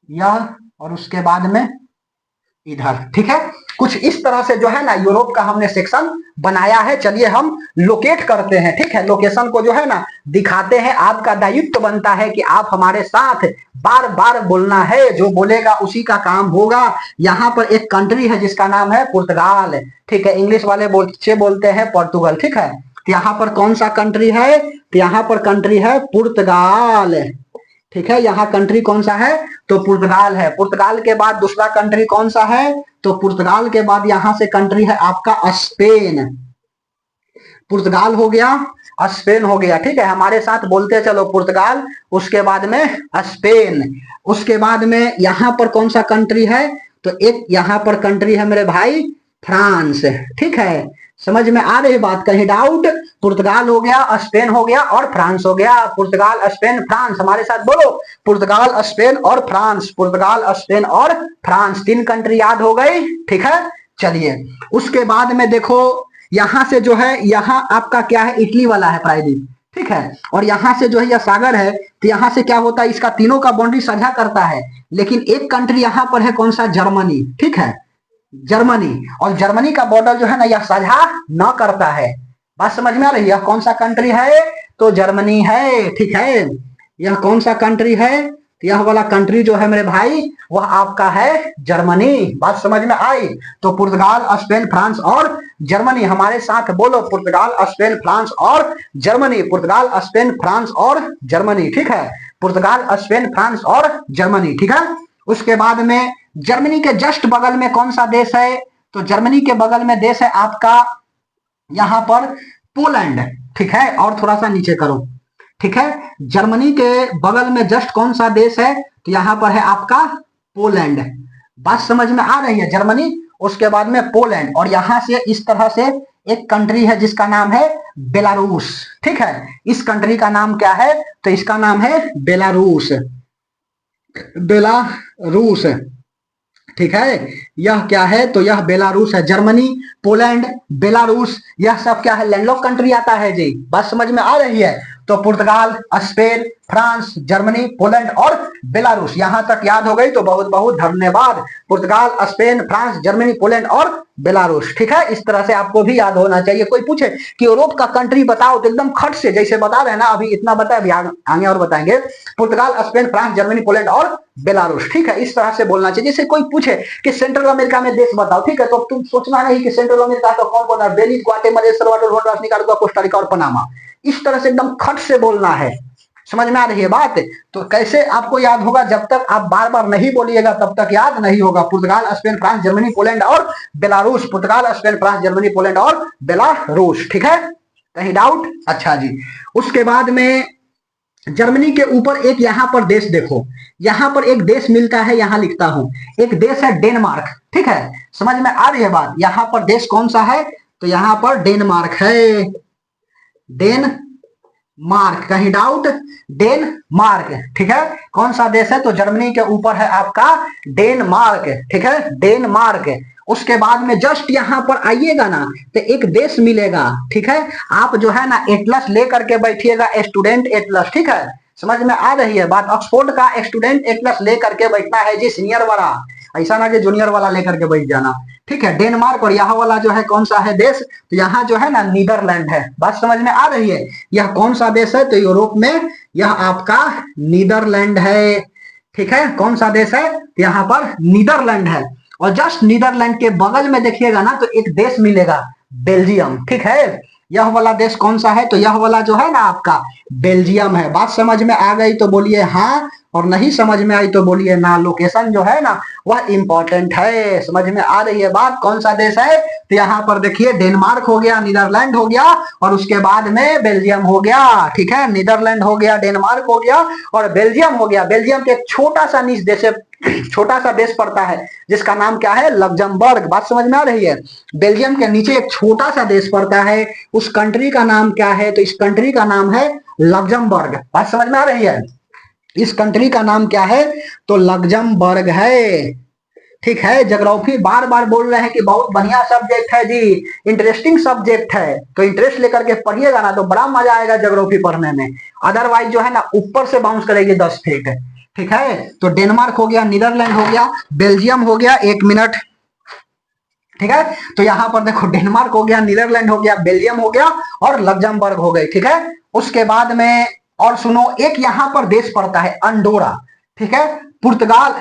[SPEAKER 1] यह, और उसके बाद में इधर। ठीक है, कुछ इस तरह से जो है ना यूरोप का हमने सेक्शन बनाया है। चलिए हम लोकेट करते हैं। ठीक है, लोकेशन को जो है ना दिखाते हैं। आपका दायित्व बनता है कि आप हमारे साथ बार बार बोलना है, जो बोलेगा उसी का काम होगा। यहाँ पर एक कंट्री है जिसका नाम है पुर्तगाल। ठीक है, इंग्लिश वाले बच्चे बोलते हैं पोर्तुगल। ठीक है, तो यहाँ पर कौन सा कंट्री है, तो यहाँ पर कंट्री है पुर्तगाल। ठीक है, यहाँ कंट्री कौन सा है, तो पुर्तगाल है। पुर्तगाल के बाद दूसरा कंट्री कौन सा है, तो पुर्तगाल के बाद यहां से कंट्री है आपका स्पेन। पुर्तगाल हो गया, स्पेन हो गया। ठीक है, हमारे साथ बोलते चलो, पुर्तगाल, उसके बाद में स्पेन, उसके बाद में यहां पर कौन सा कंट्री है, तो एक यहां पर कंट्री है मेरे भाई फ्रांस। ठीक है, समझ में आ रही बात, कहीं डाउट। पुर्तगाल हो गया, स्पेन हो गया और फ्रांस हो गया। पुर्तगाल, स्पेन, फ्रांस, हमारे साथ बोलो, पुर्तगाल, स्पेन और फ्रांस। पुर्तगाल, स्पेन और फ्रांस, 3 कंट्री याद हो गई। ठीक है, चलिए उसके बाद में देखो, यहां से जो है, यहां आपका क्या है, इटली वाला है प्रायद्वीप। ठीक है, और यहां से जो है यह सागर है, तो यहां से क्या होता है, इसका तीनों का बाउंड्री साझा करता है। लेकिन एक कंट्री यहां पर है, कौन सा, जर्मनी। ठीक है, जर्मनी, और जर्मनी का बॉर्डर जो है ना यह साझा न करता है। बात समझ में आ रही है, कौन सा कंट्री है, तो जर्मनी है। ठीक है, यह कौन सा कंट्री है, तो यह वाला कंट्री जो है मेरे भाई वह आपका है जर्मनी। बात समझ में आई, तो पुर्तगाल, स्पेन, फ्रांस और जर्मनी, हमारे साथ बोलो, पुर्तगाल, स्पेन, फ्रांस और जर्मनी। पुर्तगाल, स्पेन, फ्रांस और जर्मनी। ठीक है, पुर्तगाल, स्पेन, फ्रांस और जर्मनी। ठीक है, उसके बाद में जर्मनी के जस्ट बगल में कौन सा देश है, तो जर्मनी के बगल में देश है आपका यहां पर पोलैंड। ठीक है, और थोड़ा सा नीचे करो। ठीक है, जर्मनी के बगल में जस्ट कौन सा देश है, तो यहां पर है आपका पोलैंड। बात समझ में आ रही है, जर्मनी, उसके बाद में पोलैंड, और यहां से इस तरह से एक कंट्री है जिसका नाम है बेलारूस। ठीक है, इस कंट्री का नाम क्या है, तो इसका नाम है बेलारूस। बेलारूस, ठीक है, यह क्या है, तो यह बेलारूस है। जर्मनी, पोलैंड, बेलारूस, यह सब क्या है, लैंडलॉक कंट्री आता है जी। बात समझ में आ रही है, तो पुर्तगाल, स्पेन, फ्रांस, जर्मनी, पोलैंड और बेलारूस, यहां तक याद हो गई तो बहुत बहुत धन्यवाद। पुर्तगाल, स्पेन, फ्रांस, जर्मनी, पोलैंड और बेलारूस। ठीक है, इस तरह से आपको भी याद होना चाहिए। कोई पूछे कि यूरोप का कंट्री बताओ, तो एकदम खट से जैसे बता रहे हैं ना, अभी इतना बताए, अभी आगे और बताएंगे। पुर्तगाल, स्पेन, फ्रांस, जर्मनी, पोलैंड और बेलारूस। ठीक है, इस तरह से बोलना चाहिए। जैसे कोई पूछे कि सेंट्रल अमेरिका में देश बताओ, ठीक है, तो तुम सोचना नहीं कि सेंट्रल अमेरिका का कौन कौन है, Belize, Guatemala, El Salvador, Honduras, Nicaragua, Costa Rica और पनामा। इस तरह से एकदम खट से बोलना है। समझ में आ रही है बात, तो कैसे आपको याद होगा, जब तक आप बार बार नहीं बोलिएगा तब तक याद नहीं होगा। पुर्तगाल, स्पेन, फ्रांस, जर्मनी, पोलैंड और बेलारूस। पुर्तगाल, स्पेन, फ्रांस, जर्मनी, पोलैंड और बेलारूस। ठीक है, कहीं डाउट? अच्छा जी, उसके बाद में जर्मनी के ऊपर एक यहां पर देश देखो, यहां पर एक देश मिलता है, यहां लिखता हूं, एक देश है डेनमार्क। ठीक है, समझ में आ रही है बात, यहां पर देश कौन सा है, तो यहां पर डेनमार्क है। डेनमार्क, कहीं डाउट? डेनमार्क, ठीक है, कौन सा देश है, तो जर्मनी के ऊपर है आपका डेनमार्क। ठीक है, डेनमार्क। उसके बाद में जस्ट यहां पर आइएगा ना, तो एक देश मिलेगा। ठीक है, आप जो है ना एटलस ले करके बैठिएगा, स्टूडेंट एटलस। ठीक है, समझ में आ रही है बात। ऑक्सफोर्ड का स्टूडेंट एक प्लस लेकर के बैठना है जी सीनियर वाला, ऐसा ना कि जूनियर वाला लेकर के बैठ जाना, ठीक है। डेनमार्क और यहाँ वाला जो है कौन सा है देश, तो यहाँ जो है ना नीदरलैंड है। बात समझ में आ रही है। यह कौन सा देश है, तो यूरोप में यह आपका नीदरलैंड है, ठीक है। कौन सा देश है, यहाँ पर नीदरलैंड है। और जस्ट नीदरलैंड के बगल में देखिएगा ना तो एक देश मिलेगा बेल्जियम, ठीक है। यह वाला देश कौन सा है, तो यह वाला जो है ना आपका बेल्जियम है। बात समझ में आ गई तो बोलिए हाँ, और नहीं समझ में आई तो बोलिए ना। लोकेशन जो है ना वह इंपॉर्टेंट है। समझ में आ रही है बात। कौन सा देश है, तो यहाँ पर देखिए डेनमार्क हो गया, नीदरलैंड हो गया, और उसके बाद में बेल्जियम हो गया, ठीक है। नीदरलैंड हो गया, डेनमार्क हो गया और बेल्जियम हो गया। बेल्जियम के एक छोटा सा नीच देश, छोटा सा देश पड़ता है जिसका नाम क्या है, लग्जमबर्ग। बात समझ में आ रही है। बेल्जियम के नीचे एक छोटा सा देश पड़ता है, उस कंट्री का नाम क्या है, तो इस कंट्री का नाम है लग्जमबर्ग। बात समझ में आ रही है। इस कंट्री का नाम क्या है, तो लग्जमबर्ग है, ठीक है। ज्योग्राफी बार बार बोल रहे हैं कि बहुत बढ़िया सब्जेक्ट है जी, इंटरेस्टिंग सब्जेक्ट है, तो इंटरेस्ट लेकर के पढ़िएगा ना तो बड़ा मजा आएगा ज्योग्राफी पढ़ने में। अदरवाइज जो है ना ऊपर से बाउंस करेगी 10 फीट, ठीक है। तो डेनमार्क हो गया, नीदरलैंड हो गया, बेल्जियम हो गया, 1 मिनट, ठीक है। तो यहां पर देखो डेनमार्क हो गया, नीदरलैंड हो गया, बेल्जियम हो गया और लग्जमबर्ग हो गई, ठीक है। उसके बाद में और सुनो, एक यहां पर देश पड़ता है अंडोरा, ठीक है। पुर्तगाल,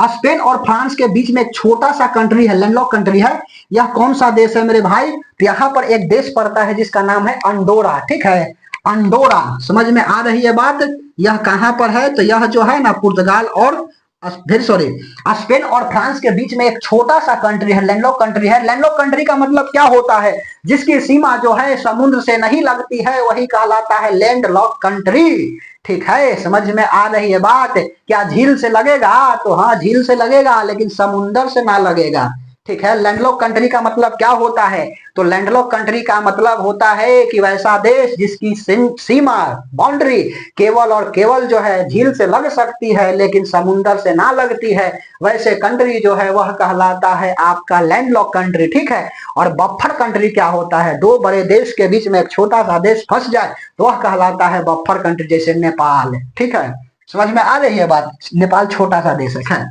[SPEAKER 1] स्पेन और फ्रांस के बीच में एक छोटा सा कंट्री है, लैंडलॉक कंट्री है। यह कौन सा देश है मेरे भाई, तो यहाँ पर एक देश पड़ता है जिसका नाम है अंडोरा, ठीक है। अंडोरा, समझ में आ रही है बात। यह कहां पर है, तो यह जो है ना पुर्तगाल और फिर सॉरी स्पेन और फ्रांस के बीच में एक छोटा सा कंट्री है, लैंडलॉक कंट्री है। लैंडलॉक कंट्री का मतलब क्या होता है, जिसकी सीमा जो है समुद्र से नहीं लगती है वही कहलाता है लैंडलॉक कंट्री, ठीक है। समझ में आ रही है बात। क्या झील से लगेगा, तो हाँ झील से लगेगा लेकिन समुद्र से ना लगेगा, ठीक है। लैंडलॉक कंट्री का मतलब क्या होता है, तो लैंडलॉक कंट्री का मतलब होता है कि वैसा देश जिसकी सीमा, बाउंड्री केवल और केवल जो है झील से लग सकती है लेकिन समुद्र से ना लगती है, वैसे कंट्री जो है वह कहलाता है आपका लैंडलॉक कंट्री, ठीक है। और बफर कंट्री क्या होता है, दो बड़े देश के बीच में एक छोटा सा देश फंस जाए तो वह कहलाता है बफर कंट्री, जैसे नेपाल, ठीक है। समझ में आ रही है बात। नेपाल छोटा सा देश है,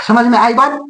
[SPEAKER 1] समझ में आई बात।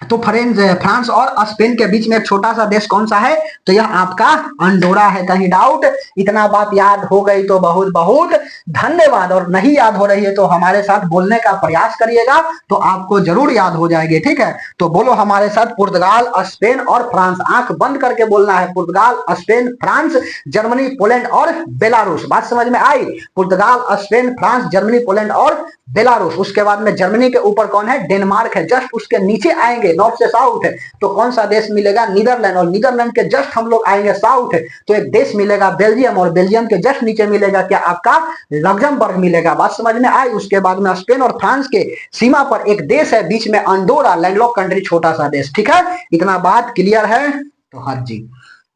[SPEAKER 1] तो फ्रांस और स्पेन के बीच में एक छोटा सा देश कौन सा है, तो यह आपका अंडोरा है। कहीं डाउट, इतना बात याद हो गई तो बहुत बहुत धन्यवाद, और नहीं याद हो रही है तो हमारे साथ बोलने का प्रयास करिएगा तो आपको जरूर याद हो जाएगी, ठीक है। तो बोलो हमारे साथ, पुर्तगाल, स्पेन और फ्रांस। आंख बंद करके बोलना है, पुर्तगाल, स्पेन, फ्रांस, जर्मनी, पोलैंड और बेलारूस। बात समझ में आई। पुर्तगाल, स्पेन, फ्रांस, जर्मनी, पोलैंड और बेलारूस। उसके बाद में जर्मनी के ऊपर कौन है, डेनमार्क है। जस्ट उसके नीचे आएंगे नॉर्थ से साउथ है तो कौन सा देश मिलेगा, नीदरलैंड। और नीदरलैंड के जस्ट हम लोग आएंगे साउथ है तो एक देश मिलेगा बेल्जियम, और बेल्जियम के जस्ट नीचे मिलेगा क्या, आपका लग्जमबर्ग मिलेगा। बात समझ में आई। उसके बाद में स्पेन और फ्रांस के सीमा पर एक देश है, बीच में अंडोरा, लैंडलॉक कंट्री, छोटा सा देश, ठीक है। इतना बात क्लियर है, तो हाँ जी।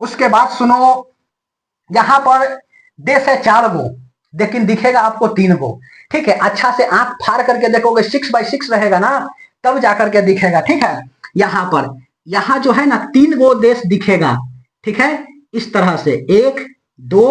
[SPEAKER 1] उसके बाद सुनो, यहां पर देश है 4 गो लेकिन दिखेगा आपको 3 गो, ठीक है। अच्छा से आंख फाड़ करके देखोगे 6x6 रहेगा ना, तब जाकर के दिखेगा, ठीक है। यहां पर, यहां जो है ना 3 गो देश दिखेगा, ठीक है। इस तरह से 1 2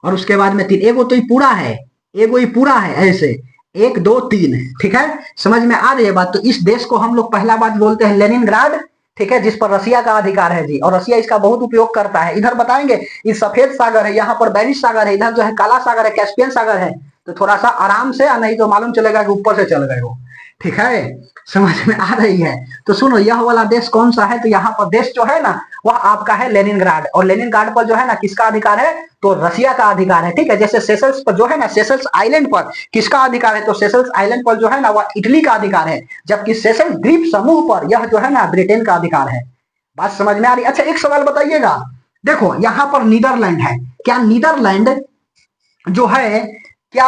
[SPEAKER 1] और उसके बाद में 3। एगो तो ये पूरा है, एगो ये पूरा है, ऐसे 1 2 3, ठीक है। समझ में आ रही है बात। तो इस देश को हम लोग पहला बात बोलते हैं लेनिनग्राड, ठीक है, जिस पर रसिया का अधिकार है जी, और रसिया इसका बहुत उपयोग करता है। इधर बताएंगे ये सफेद सागर है, यहाँ पर बैरिश सागर है, इधर जो है काला सागर है, कैस्पियन सागर है। तो थोड़ा सा आराम से, नहीं तो मालूम चलेगा कि ऊपर से चल गए हो, ठीक है। समझ में आ रही है। तो सुनो, यह वाला देश कौन सा है, तो यहाँ पर देश जो है ना वह आपका है लेनिनग्राड, और लेनिनग्राड पर जो है ना किसका अधिकार है, तो रसिया का अधिकार है, ठीक है। जैसे सेशल्स पर जो है ना, सेशल्स आइलैंड पर किसका अधिकार है, तो सेशल्स आइलैंड पर जो है ना वह इटली का अधिकार है, जबकि सेशल्स द्वीप समूह पर यह जो है ना ब्रिटेन का अधिकार है। बात समझ में आ रही। अच्छा एक सवाल बताइएगा, देखो यहाँ पर नीदरलैंड है, क्या नीदरलैंड जो है क्या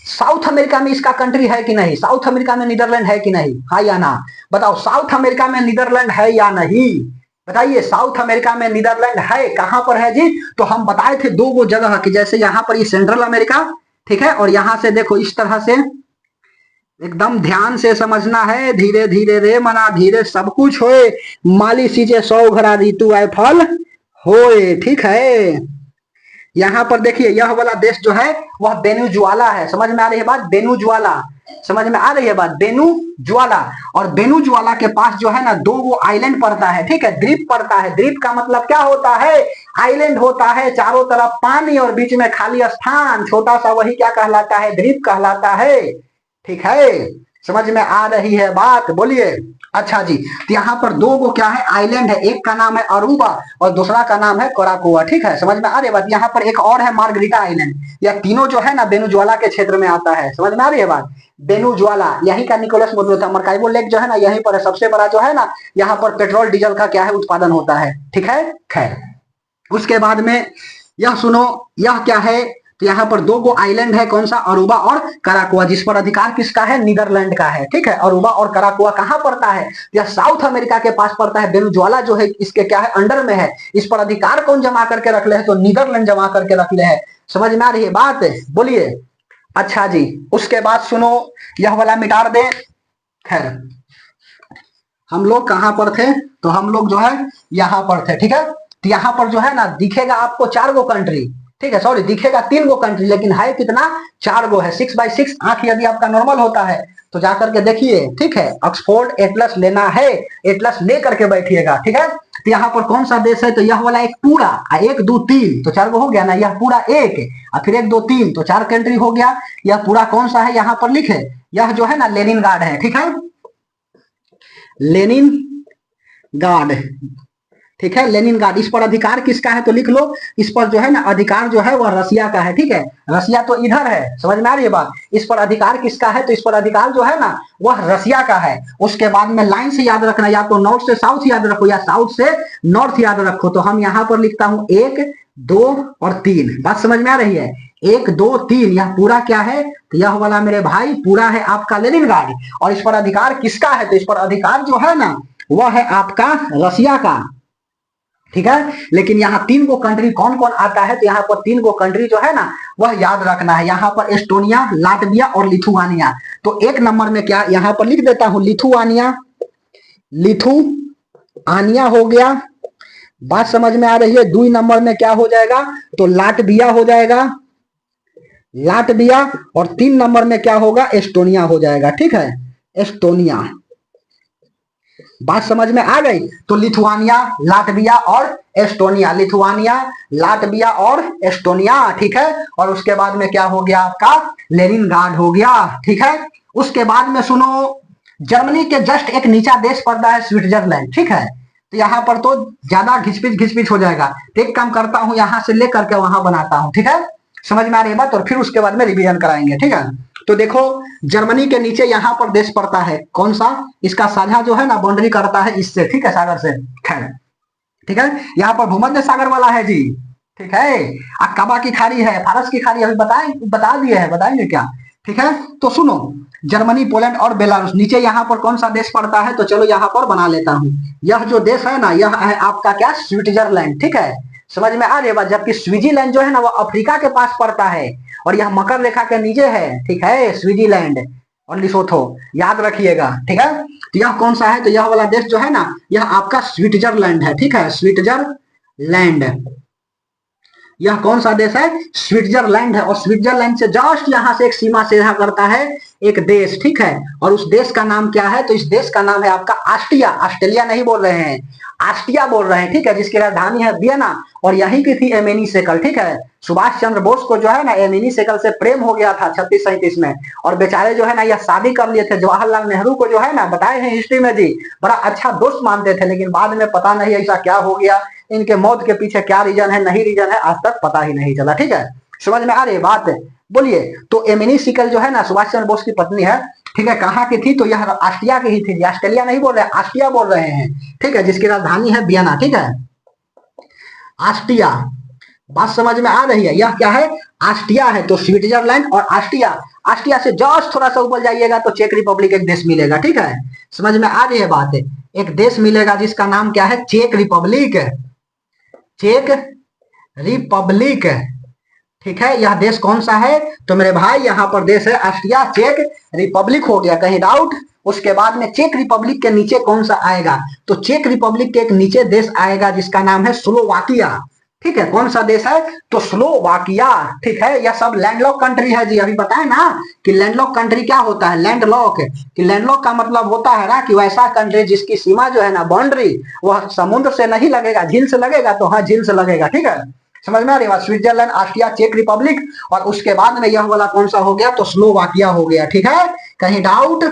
[SPEAKER 1] साउथ अमेरिका में इसका कंट्री है कि नहीं, साउथ अमेरिका में नीदरलैंड है कि नहीं, हाँ या ना बताओ। साउथ अमेरिका में नीदरलैंड है या नहीं, बताइए। साउथ अमेरिका में नीदरलैंड है, कहां पर है जी, तो हम बताए थे 2 गो जगह की, जैसे यहाँ पर ये सेंट्रल अमेरिका, ठीक है, और यहां से देखो इस तरह से, एकदम ध्यान से समझना है, धीरे धीरे रे मना धीरे सब कुछ होए, माली सींचे 100 घड़ा ऋतु आए फल होए, ठीक है। यहाँ पर देखिए यह वाला देश जो है वह वेनेजुएला है। समझ में आ रही है बात? वेनेजुएला, समझ में आ रही है बात? वेनेजुएला। और वेनेजुएला के पास जो है ना दो वो आइलैंड पड़ता है, ठीक है, द्वीप पड़ता है। द्वीप का मतलब क्या होता है? आइलैंड होता है, चारों तरफ पानी और बीच में खाली स्थान छोटा सा, वही क्या कहलाता है? द्वीप कहलाता है। ठीक है, समझ में आ रही है बात? बोलिए। अच्छा जी, तो यहाँ पर दो वो क्या है? आइलैंड है। एक का नाम है अरूबा और दूसरा का नाम है कोराकुआ। ठीक है, समझ में आ रही है बात? यहाँ पर एक और है मार्गरीटा आइलैंड। यह तीनों जो है ना वेनेजुएला के क्षेत्र में आता है। समझ में आ रही है बात? वेनेजुएला, यहीं का निकोलस मदुरो था। मार्काइबो लेक जो है ना यहीं पर है, सबसे बड़ा जो है ना यहाँ पर पेट्रोल डीजल का क्या है? उत्पादन होता है। ठीक है, खैर उसके बाद में यह सुनो, यह क्या है? तो यहाँ पर दो गो आइलैंड है। कौन सा? अरूबा और कराकुआ, जिस पर अधिकार किसका है? नीदरलैंड का है। ठीक है, अरूबा और कराकुआ कहाँ पड़ता है? यह साउथ अमेरिका के पास पड़ता है। वेनेजुएला जो है इसके क्या है? अंडर में है। इस पर अधिकार कौन जमा करके रख ले है? तो नीदरलैंड जमा करके रख ले है। समझ में आ रही है बात? बोलिए। अच्छा जी, उसके बाद सुनो, यह वाला मिटा दे। खैर हम लोग कहां पर थे? तो हम लोग जो है यहां पर थे। ठीक है, तो यहां पर जो है ना दिखेगा आपको 4 गो कंट्री। ठीक है, सॉरी दिखेगा 3 गो कंट्री, लेकिन है कितना? 4 गो है। 6x6 आंख यदि आपका नॉर्मल होता है तो जाकर के देखिए। ठीक है, ऑक्सफोर्ड एटलस लेना है, एटलस ले करके बैठिएगा। ठीक है, तो यहाँ पर कौन सा देश है? तो यह वाला एक पूरा 1 2 3 तो 4 गो हो गया ना। यह पूरा एक और फिर 1 2 3 तो 4 कंट्री हो गया। यह पूरा कौन सा है? यहाँ पर लिखे, यह जो है ना लेनिनग्राड है। ठीक है, लेनिन गार्ड। ठीक है, लेनिन गार्ड। इस पर अधिकार किसका है? तो लिख लो, इस पर जो है ना अधिकार जो है वह रसिया का है। ठीक है, रसिया तो इधर है। समझ में आ रही है बात? इस पर अधिकार किसका है? तो इस पर अधिकार जो है ना वह रसिया का है। उसके बाद में लाइन से याद रखना, या तो नॉर्थ से साउथ याद रखो या साउथ से नॉर्थ याद रखो। तो हम यहां पर लिखता हूं 1 2 और 3। बात समझ में आ रही है? 1 2 3, यह पूरा क्या है? तो यह वाला मेरे भाई पूरा है आपका लेनिनग्राड। और इस पर अधिकार किसका है? तो इस पर अधिकार जो है ना वह है आपका रसिया का। ठीक है, लेकिन यहाँ 3 गो कंट्री कौन कौन आता है? तो यहाँ पर 3 गो कंट्री जो है ना वह याद रखना है। यहाँ पर एस्टोनिया, लाटविया और लिथुआनिया। तो 1 नंबर में क्या यहाँ पर लिख देता हूं? लिथुआनिया, लिथुआनिया हो गया। बात समझ में आ रही है? 2 नंबर में क्या हो जाएगा? तो लाटविया हो जाएगा, लाटविया। और 3 नंबर में क्या होगा? एस्टोनिया हो जाएगा। ठीक है, एस्टोनिया। बात समझ में आ गई? तो लिथुआनिया, लाटविया और एस्टोनिया, लिथुआनिया, लाटविया और एस्टोनिया। ठीक है, और उसके बाद में क्या हो गया आपका? लेनिनग्राड हो गया। ठीक है, उसके बाद में सुनो, जर्मनी के जस्ट एक नीचा देश पड़ता है स्विट्जरलैंड। ठीक है, तो यहाँ पर तो ज्यादा घिचपिच हो जाएगा। तो एक काम करता हूं, यहां से लेकर के वहां बनाता हूं। ठीक है, समझ में आ रही है बात? और फिर उसके बाद में रिवीजन कराएंगे। ठीक है, तो देखो जर्मनी के नीचे यहाँ पर देश पड़ता है। कौन सा? इसका साझा जो है ना बाउंड्री करता है इससे। ठीक है, सागर से। खैर ठीक है, यहाँ पर भूमध्य सागर वाला है जी। ठीक है, अक्काबा की खाड़ी है, फारस की खाड़ी, अभी बता दिए है, बताएंगे क्या? ठीक है, तो सुनो, जर्मनी, पोलैंड और बेलारूस। नीचे यहाँ पर कौन सा देश पड़ता है? तो चलो यहाँ पर बना लेता हूं। यह जो देश है ना यह है आपका क्या? स्विट्जरलैंड। ठीक है, समझ में आ रही है बात? जबकि स्विट्जरलैंड जो है ना वो अफ्रीका के पास पड़ता है और यह मकर रेखा के नीचे है। ठीक है, स्विट्जरलैंड और लिसोथो याद रखिएगा। ठीक है, तो यह कौन सा है? तो यह वाला देश जो है ना यह आपका स्विट्जरलैंड है। ठीक है, स्विट्जरलैंड। यह कौन सा देश है? स्विट्जरलैंड है। और स्विट्जरलैंड से जस्ट यहां से एक सीमा साझा करता है एक देश। ठीक है, और उस देश का नाम क्या है? तो इस देश का नाम है आपका ऑस्ट्रिया। ऑस्ट्रेलिया नहीं बोल रहे हैं, ऑस्ट्रिया बोल रहे हैं। ठीक है, जिसकी राजधानी है वियना और यहीं की थी एमिनी सेकल। ठीक है, सुभाष चंद्र बोस को जो है ना एमिनी सेकल से प्रेम हो गया था 36-37 में, और बेचारे जो है ना यह शादी कर लिए थे। जवाहरलाल नेहरू को जो है ना बताए हैं हिस्ट्री में जी, बड़ा अच्छा दोस्त मानते थे, लेकिन बाद में पता नहीं ऐसा क्या हो गया, इनके मौत के पीछे क्या रीजन है, नहीं रीजन है, आज तक पता ही नहीं चला। ठीक है, समझ में आ रही है बात? बोलिए। तो एमिनी सिकल जो है ना सुभाष चंद्र बोस की पत्नी है। ठीक है, कहाँ की थी? तो यह ऑस्ट्रिया की ही थी। ऑस्ट्रेलिया नहीं बोल रहे, ऑस्ट्रिया बोल रहे हैं। ठीक है, जिसकी राजधानी है वियना। ठीक है, ऑस्ट्रिया। बात समझ में आ रही है? यह क्या है? ऑस्ट्रिया है। तो स्विट्जरलैंड और ऑस्ट्रिया। ऑस्ट्रिया से जस्ट थोड़ा सा ऊपर जाइएगा तो चेक रिपब्लिक एक देश मिलेगा। ठीक है, समझ में आ रही है बात? एक देश मिलेगा जिसका नाम क्या है? Check Republic. Check Republic. ठीक है, यह देश कौन सा है? तो मेरे भाई यहाँ पर देश है ऑस्ट्रिया, चेक रिपब्लिक हो गया। कहीं डाउट? उसके बाद में चेक रिपब्लिक के नीचे कौन सा आएगा? तो चेक रिपब्लिक के एक नीचे देश आएगा जिसका नाम है स्लोवाकिया। ठीक है, कौन सा देश है? तो स्लोवाकिया। ठीक है, यह सब लैंडलॉक कंट्री है जी। अभी बताए ना कि लैंडलॉक कंट्री क्या होता है? लैंडलॉक, कि लैंडलॉक का मतलब होता है ना कि वैसा कंट्री जिसकी सीमा जो है ना, बाउंड्री, वह समुद्र से नहीं लगेगा, झील से लगेगा। तो हाँ, झील से लगेगा। ठीक है, समझ में आ रही बात? स्विट्जरलैंड, ऑस्ट्रिया, चेक रिपब्लिक, और उसके बाद में यह वाला कौन सा हो गया? तो स्लोवाकिया हो गया। ठीक है, कहीं डाउट?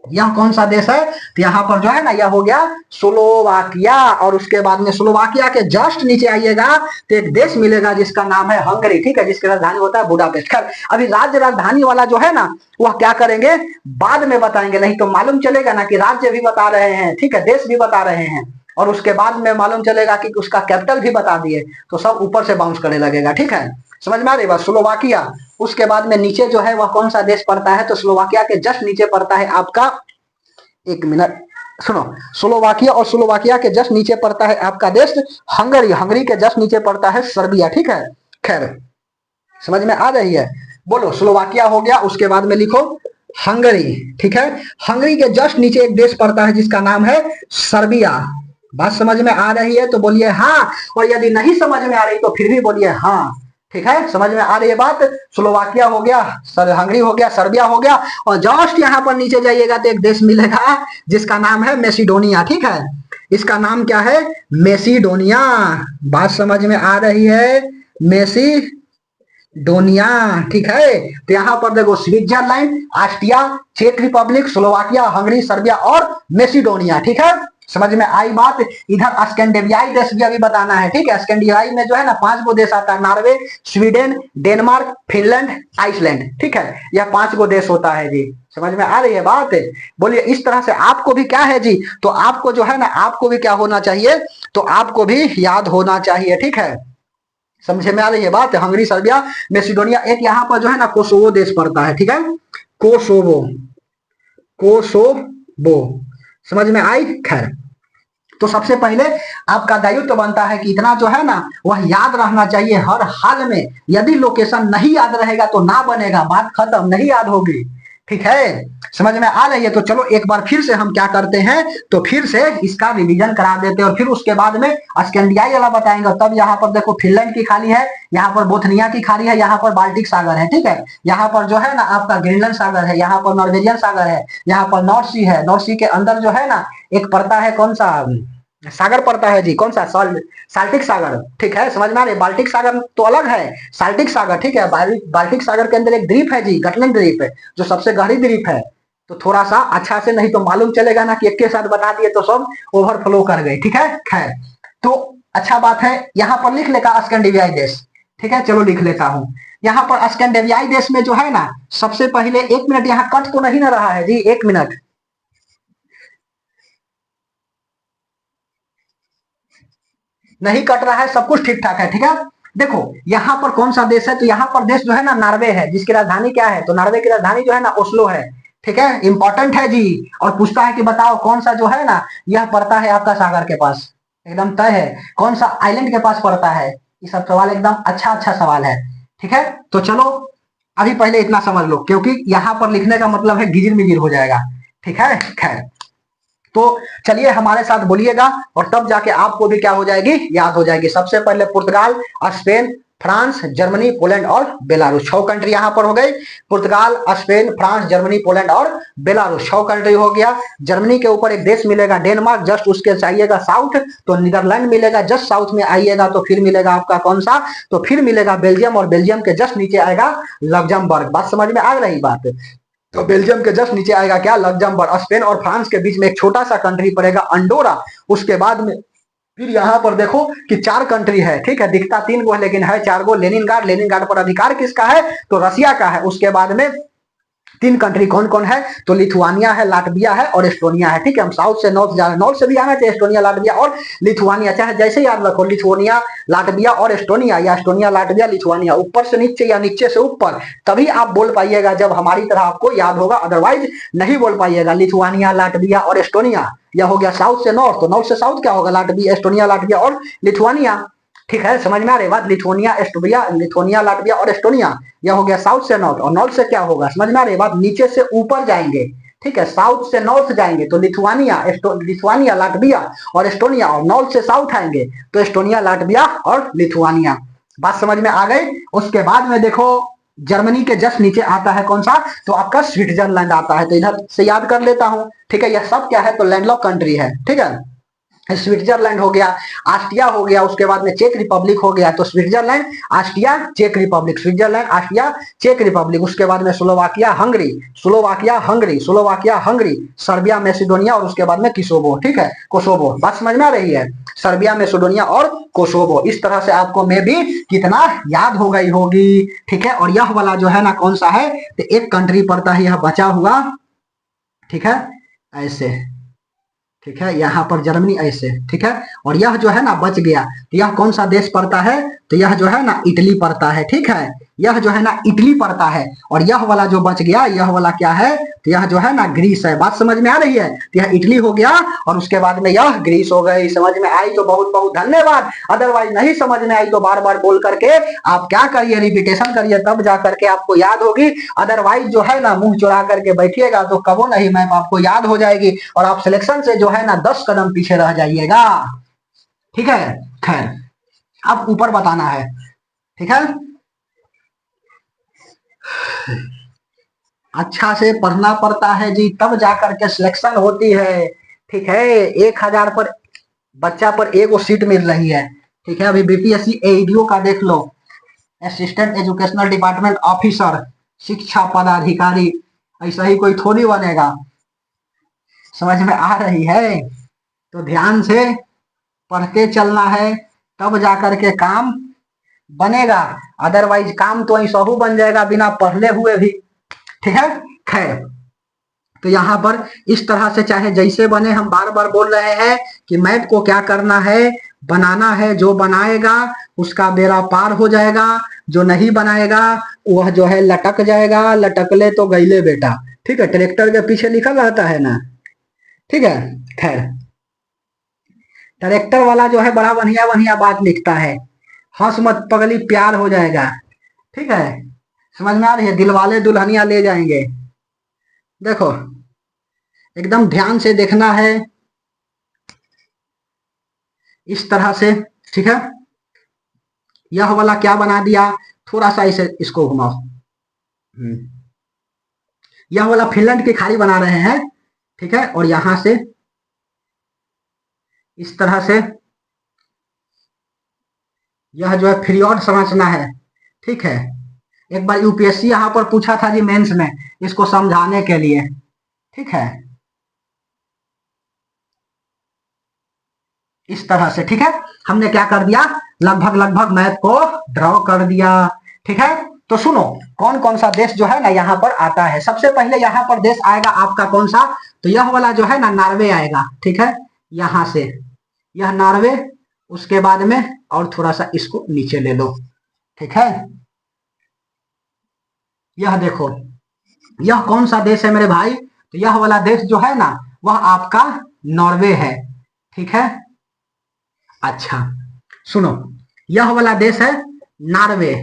[SPEAKER 1] यह कौन सा देश है? तो यहाँ पर जो है ना, यह हो गया स्लोवाकिया। और उसके बाद में स्लोवाकिया के जस्ट नीचे आइएगा तो एक देश मिलेगा जिसका नाम है हंगरी। ठीक है, जिसकी राजधानी होता है बुडापेस्ट। खैर, अभी राज्य राजधानी वाला जो है ना, वह क्या करेंगे बाद में बताएंगे, नहीं तो मालूम चलेगा ना कि राज्य भी बता रहे हैं, ठीक है, देश भी बता रहे हैं, और उसके बाद में मालूम चलेगा कि उसका कैपिटल भी बता दिए, तो सब ऊपर से बाउंस करने लगेगा। ठीक है, समझ में आ रही बात? स्लोवाकिया। उसके बाद में नीचे जो है वह कौन सा देश पड़ता है? तो स्लोवाकिया के जस्ट नीचे पड़ता है आपका, एक मिनट सुनो, स्लोवाकिया, और स्लोवाकिया के जस्ट नीचे पड़ता है आपका देश हंगरी। हंगरी के जस्ट नीचे पड़ता है सर्बिया। ठीक है, खैर समझ में आ रही है? बोलो, स्लोवाकिया हो गया, उसके बाद में लिखो हंगरी। ठीक है, हंगरी के जस्ट नीचे एक देश पड़ता है जिसका नाम है सर्बिया। बात समझ में आ रही है तो बोलिए हाँ, और यदि नहीं समझ में आ रही तो फिर भी बोलिए हाँ। ठीक है, समझ में आ रही है बात? स्लोवाकिया हो गया, हंगरी हो गया, सर्बिया हो गया, और जस्ट यहाँ पर नीचे जाइएगा तो एक देश मिलेगा जिसका नाम है मैसिडोनिया। ठीक है, इसका नाम क्या है? मैसिडोनिया। बात समझ में आ रही है? मैसिडोनिया। ठीक है, तो यहाँ पर देखो स्विट्जरलैंड, ऑस्ट्रिया, चेक रिपब्लिक, स्लोवाकिया, हंगरी, सर्बिया और मैसिडोनिया। ठीक है, समझ में आई बात? इधर स्कैंडिनेवियाई देश भी अभी बताना है। ठीक है, स्कैंडिनेवियाई में जो है ना 5 गो देश आता है, Norway, Sweden, Denmark, Finland, Iceland. ठीक है, यह 5 गो देश होता है जी। समझ में आ रही है बात? बोलिए, इस तरह से आपको भी क्या है जी, तो आपको जो है ना, आपको भी क्या होना चाहिए? तो आपको भी याद होना चाहिए। ठीक है, समझ में आ रही है बात? Hungary, Serbia, Macedonia. एक यहाँ पर जो है ना कोसोवो देश पड़ता है। ठीक है, कोसोवो, कोसोवो। समझ में आई? खैर, तो सबसे पहले आपका दायित्व तो बनता है कि इतना जो है ना वह याद रहना चाहिए हर हाल में। यदि लोकेशन नहीं याद रहेगा तो ना बनेगा, बात खत्म, नहीं याद होगी। ठीक है, समझ में आ रही है? तो चलो एक बार फिर से हम क्या करते हैं, तो फिर से इसका रिवीजन करा देते हैं, और फिर उसके बाद में स्कैंडियाई वाला बताएंगे। तब यहाँ पर देखो फिनलैंड की खाली है, यहाँ पर बोथनिया की खाली है, यहाँ पर बाल्टिक सागर है। ठीक है, यहाँ पर जो है ना आपका ग्रीनलैंड सागर है, यहाँ पर नॉर्वेजियन सागर है, यहाँ पर नॉर्थ सी है। नॉर्थ सी के अंदर जो है ना एक पड़ता है, कौन सा सागर पड़ता है जी? कौन सा? साल्टिक सागर। ठीक है, समझ में आ रही है? बाल्टिक सागर तो अलग है, साल्टिक सागर। ठीक है, बाल्टिक सागर के अंदर एक द्वीप है जी, गटलैंड द्वीप है, जो सबसे गहरी द्वीप है। तो थोड़ा सा अच्छा से, नहीं तो मालूम चलेगा ना कि एक के साथ बता दिए तो सब ओवरफ्लो कर गए। ठीक है, खैर, तो अच्छा बात है, यहाँ पर लिख लेगा स्कैंडिनेवियाई देश। ठीक है, चलो लिख लेता हूं। यहाँ पर स्कैंडिनेवियाई देश में जो है ना, सबसे पहले, एक मिनट, यहाँ कट तो नहीं ना रहा है जी? एक मिनट, नहीं कट रहा है, सब कुछ ठीक ठाक है। ठीक है, देखो यहाँ पर कौन सा देश है? तो यहाँ पर देश जो है ना नॉर्वे है, जिसकी राजधानी क्या है? तो नॉर्वे की राजधानी जो है ना ओस्लो है। ठीक है, इंपॉर्टेंट है जी। और पूछता है कि बताओ कौन सा जो है ना यह पड़ता है आपका सागर के पास, एकदम तय है, कौन सा आइलैंड के पास पड़ता है? ये सब सवाल एकदम अच्छा अच्छा सवाल है। ठीक है, तो चलो अभी पहले इतना समझ लो, क्योंकि यहाँ पर लिखने का मतलब है गिजिर मिजिर हो जाएगा। ठीक है, खैर, तो चलिए हमारे साथ बोलिएगा, और तब जाके आपको भी क्या हो जाएगी? याद हो जाएगी। सबसे पहले पुर्तगाल, स्पेन, फ्रांस, जर्मनी, पोलैंड और बेलारूस। 6 कंट्री यहां पर हो गई। पुर्तगाल, स्पेन, फ्रांस, जर्मनी, पोलैंड और बेलारूस, 6 कंट्री हो गया। जर्मनी के ऊपर एक देश मिलेगा डेनमार्क, जस्ट उसके चाहिएगा साउथ तो नीदरलैंड मिलेगा, जस्ट साउथ में आइएगा तो फिर मिलेगा आपका कौन सा? तो फिर मिलेगा बेल्जियम, और बेल्जियम के जस्ट नीचे आएगा लग्जमबर्ग। बात समझ में आ रही बात? तो बेल्जियम के जस्ट नीचे आएगा क्या? लग्जमबर्ग। स्पेन और फ्रांस के बीच में एक छोटा सा कंट्री पड़ेगा अंडोरा। उसके बाद में फिर यहाँ पर देखो कि 4 कंट्री है। ठीक है, दिखता 3 गो है लेकिन है 4 गो। लेनिनग्राड, लेनिनग्राड पर अधिकार किसका है? तो रसिया का है। उसके बाद में 3 कंट्री कौन कौन है? तो लिथुआनिया है, लाटविया है और एस्टोनिया है। ठीक है, हम साउथ से नॉर्थ जा रहे हैं, नॉर्थ से भी आना चाहिए, एस्टोनिया, लाटविया और लिथुआनिया, चाहे जैसे याद रखो, लिथुआनिया, लाटविया और एस्टोनिया, या एस्टोनिया, लाटविया, लिथुआनिया, ऊपर से नीचे या नीचे से ऊपर, तभी आप बोल पाइएगा जब हमारी तरह आपको याद होगा, अदरवाइज नहीं बोल पाइएगा। लिथुआनिया, लाटविया और एस्टोनिया, यह हो गया साउथ से नॉर्थ। तो नॉर्थ से साउथ क्या होगा? लाटविया, एस्टोनिया, लाटविया और लिथुआनिया। ठीक है, समझ में आ रही बात? लिथुआनिया, एस्टोनिया, लिथुआनिया, लाटविया और एस्टोनिया, यह हो गया साउथ से नॉर्थ। और नॉर्थ से क्या होगा? समझ में आ रही बात? नीचे से ऊपर जाएंगे। ठीक है, साउथ से नॉर्थ जाएंगे तो लिथुआनिया, लिथुआनिया, लाटविया और एस्टोनिया, और नॉर्थ से साउथ आएंगे तो एस्टोनिया, लाटविया और लिथुआनिया। बात समझ में आ गई। उसके बाद में देखो जर्मनी के जस्ट नीचे आता है कौन सा, तो आपका स्विट्जरलैंड आता है, तो इधर से याद कर लेता हूं, ठीक है। यह सब क्या है, तो लैंडलॉक कंट्री है, ठीक है। स्विट्जरलैंड हो गया, ऑस्ट्रिया हो गया, उसके बाद में चेक रिपब्लिक हो गया, तो स्विट्जरलैंड, ऑस्ट्रिया, चेक रिपब्लिक, स्विट्जरलैंड, ऑस्ट्रिया, चेक रिपब्लिक, उसके बाद में Slovakia, Hungary, Slovakia, Hungary, Slovakia, Hungary, Serbia, Macedonia और उसके बाद में किसोवो, ठीक है, कोसोवो। बात समझ में आ रही है, सर्बिया, मैसिडोनिया और कोसोवो। इस तरह से आपको मे भी कितना याद हो गई होगी, ठीक है। और यह वाला जो है ना कौन सा है, तो एक कंट्री पड़ता है यह बचा हुआ, ठीक है, ऐसे, ठीक है, यहाँ पर जर्मनी ऐसे, ठीक है। और यह जो है ना बच गया, तो यह कौन सा देश पड़ता है, तो यह जो है ना इटली पड़ता है, ठीक है। यह जो है ना इटली पड़ता है, और यह वाला जो बच गया, यह वाला क्या है, तो यह जो है ना ग्रीस है। बात समझ में आ रही है, तो यह इटली हो गया और उसके बाद में यह ग्रीस हो गई। समझ में आई तो बहुत बहुत धन्यवाद, अदरवाइज नहीं समझ में आई तो बार बार बोल करके आप क्या करिए, रिपीटेशन करिए, तब जा करके आपको याद होगी। अदरवाइज जो है ना मुंह चुरा करके बैठिएगा तो कबो नहीं मैप आपको याद हो जाएगी और आप सिलेक्शन से जो है ना 10 कदम पीछे रह जाइएगा, ठीक है। खैर अब ऊपर बताना है, ठीक है। अच्छा से पढ़ना पड़ता है जी, तब जाकर के सिलेक्शन होती है, ठीक है। 1000 पर बच्चा पर एगो सीट मिल रही है, ठीक है। अभी बीपीएससी एईडीओ का देख लो, असिस्टेंट एजुकेशनल डिपार्टमेंट ऑफिसर, शिक्षा पदाधिकारी, ऐसा ही कोई थोड़ी बनेगा। समझ में आ रही है, तो ध्यान से पढ़ते चलना है, तब जाकर के काम बनेगा, अदरवाइज काम तो ऐसा ही बन जाएगा बिना पढ़ले हुए भी, ठीक है। खैर तो यहाँ पर इस तरह से चाहे जैसे बने, हम बार बार बोल रहे हैं कि मैप को क्या करना है, बनाना है। जो बनाएगा उसका बेड़ा पार हो जाएगा, जो नहीं बनाएगा वह जो है लटक जाएगा, लटकले तो गईले बेटा, ठीक है। ट्रैक्टर के पीछे लिखल रहता है ना, ठीक है। खैर ट्रैक्टर वाला जो है बड़ा बढ़िया बढ़िया बात लिखता है, हंस मत पगली प्यार हो जाएगा, ठीक है। समझ में आ रही है, दिलवाले दुल्हनिया ले जाएंगे। देखो एकदम ध्यान से देखना है, इस तरह से, ठीक है। यह वाला क्या बना दिया, थोड़ा सा इसे इसको घुमाओ, यह वाला फिनलैंड की खाड़ी बना रहे हैं, ठीक है। और यहां से इस तरह से यह जो है फिरियड संरचना है, ठीक है। एक बार यूपीएससी यहां पर पूछा था जी मेंस में, इसको समझाने के लिए, ठीक है, इस तरह से, ठीक है। हमने क्या कर दिया, लगभग लगभग मैप को ड्रॉ कर दिया, ठीक है। तो सुनो कौन कौन सा देश जो है ना यहाँ पर आता है। सबसे पहले यहाँ पर देश आएगा आपका कौन सा, तो यह वाला जो है ना नॉर्वे आएगा, ठीक है। यहां से यह नॉर्वे, उसके बाद में और थोड़ा सा इसको नीचे ले लो, ठीक है। यह देखो यह कौन सा देश है मेरे भाई, तो यह वाला देश जो है ना वह आपका नॉर्वे है, ठीक है। अच्छा सुनो, यह वाला देश है नॉर्वे,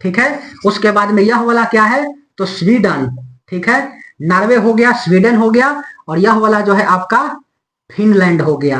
[SPEAKER 1] ठीक है। उसके बाद में यह वाला क्या है, तो स्वीडन, ठीक है। नॉर्वे हो गया, स्वीडन हो गया, और यह वाला जो है आपका फिनलैंड हो गया।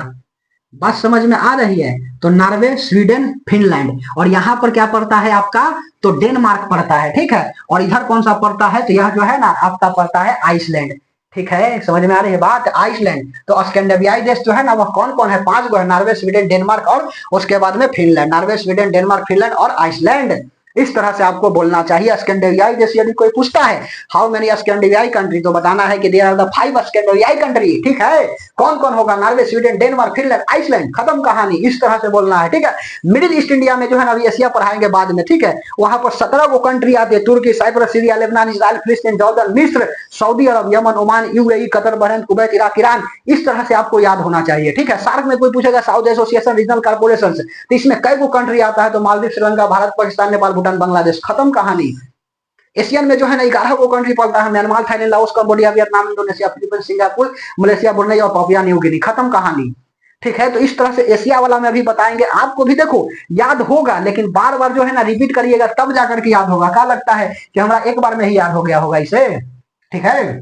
[SPEAKER 1] बात समझ में आ रही है, तो नॉर्वे, स्वीडन, फिनलैंड, और यहाँ पर क्या पड़ता है आपका, तो डेनमार्क पड़ता है, ठीक है। और इधर कौन सा पड़ता है, तो यह जो है ना आपका पड़ता है आइसलैंड, ठीक है। समझ में आ रही है बात, आइसलैंड। तो स्कैंडिनेवियाई देश जो है ना वह कौन कौन है, 5 गो है, नॉर्वे, स्वीडन, डेनमार्क और उसके बाद में Finland. Norway, Sweden, Denmark, Finland और आइसलैंड, इस तरह से आपको बोलना चाहिए। स्कैंडिनेवियाई देश यदि कोई पूछता है हाउ मेनी स्कैंडिनेवियाई कंट्री, तो बताना है कि देयर आर द 5 स्कैंडिनेवियाई कंट्री, ठीक है। कौन कौन होगा, Norway, Sweden, Denmark, Finland, Iceland, खत्म कहानी। इस तरह से बोलना है, ठीक है। मिडिल ईस्ट इंडिया में जो है ना अभी एशिया पढ़ाएंगे बाद में, ठीक है। वहां पर 17 गो कंट्री आते हैं, तुर्की, साइप्रस, सीरिया, लेबनान, इजराइल, फिलिस्तीन, जॉर्डन, मिस्र, सऊदी अरब, यमन, Oman, UAE, Qatar, Bahrain, Kuwait, Iraq, Iran. इस तरह से आपको याद होना चाहिए, ठीक है। सार्क में कोई पूछेगा साउथ एसोसिएशन रीजनल कॉर्पोरेशन, तो इसमें कई गो कंट्री आता है, तो मालदीव, श्रीलंका, भारत, पाकिस्तान, नेपाल, भूटान, बांग्लादेश, खत्म कहानी। एशियन में जो है ना 11 गो कंट्री पड़ता है, Myanmar, Thailand, Laos, Cambodia, Vietnam, Indonesia, Philippines, Singapore, Malaysia, Brunei और पापुआ न्यू गिनी, खत्म कहानी, ठीक है। तो इस तरह से एशिया वाला में अभी बताएंगे आपको भी, देखो याद होगा लेकिन बार बार जो है ना रिपीट करिएगा तब जाकर के याद होगा। क्या लगता है कि हमारा एक बार में ही याद हो गया होगा इसे, ठीक है।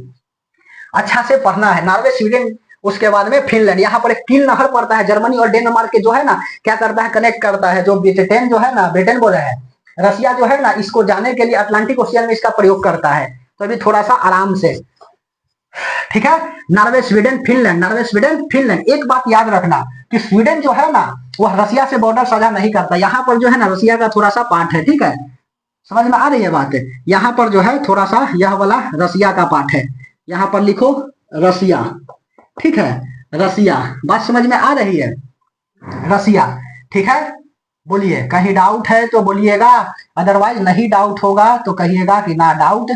[SPEAKER 1] अच्छा से पढ़ना है। नॉर्वे, स्वीडन, उसके बाद में फिनलैंड। यहाँ पर एक किल नहर पड़ता है, जर्मनी और डेनमार्क के जो है ना क्या करता है, कनेक्ट करता है। जो ब्रिटेन जो है ना, ब्रिटेन बोल रहे हैं, रसिया जो है ना, इसको जाने के लिए अटलांटिक ओशियन में इसका प्रयोग करता है। तो अभी थोड़ा सा आराम से, ठीक है। Norway, Sweden, Finland, Norway, Sweden, Finland. एक बात याद रखना कि स्वीडन जो है ना वह रसिया से बॉर्डर साझा नहीं करता। यहाँ पर जो है ना रसिया का थोड़ा सा पार्ट है, ठीक है। समझ में आ रही है बात? यहाँ पर जो है थोड़ा सा यह वाला रसिया का पार्ट है। यहाँ पर लिखो रसिया, ठीक है, रसिया। बात समझ में आ रही है? रसिया, ठीक है। बोलिए, कहीं डाउट है तो बोलिएगा, अदरवाइज नहीं डाउट होगा तो कहिएगा कि ना डाउट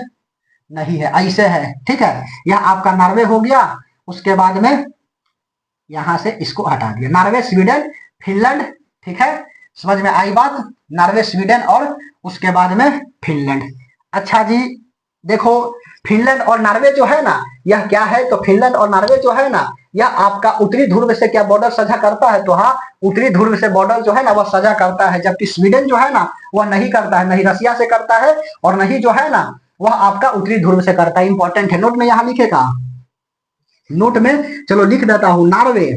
[SPEAKER 1] नहीं है, ऐसे है, ठीक है। यह आपका नॉर्वे हो गया। उसके बाद में यहां से इसको हटा दिया, नॉर्वे, स्वीडन, फिनलैंड, ठीक है। समझ में आई बात? नॉर्वे, स्वीडन और उसके बाद में फिनलैंड। अच्छा जी, देखो फिनलैंड और नॉर्वे जो है ना यह क्या है, तो फिनलैंड और नॉर्वे जो है ना यह आपका उत्तरी ध्रुव से क्या बॉर्डर साझा करता है, तो हाँ, उत्तरी ध्रुव से बॉर्डर जो है ना वह साझा करता है। जबकि स्वीडन जो है ना वह नहीं करता है, नहीं रसिया से करता है और नहीं जो है ना वह आपका उत्तरी ध्रुव से करता है। इंपॉर्टेंट है, नोट में यहां लिखेगा, नोट में चलो लिख देता हूं। नॉर्वे,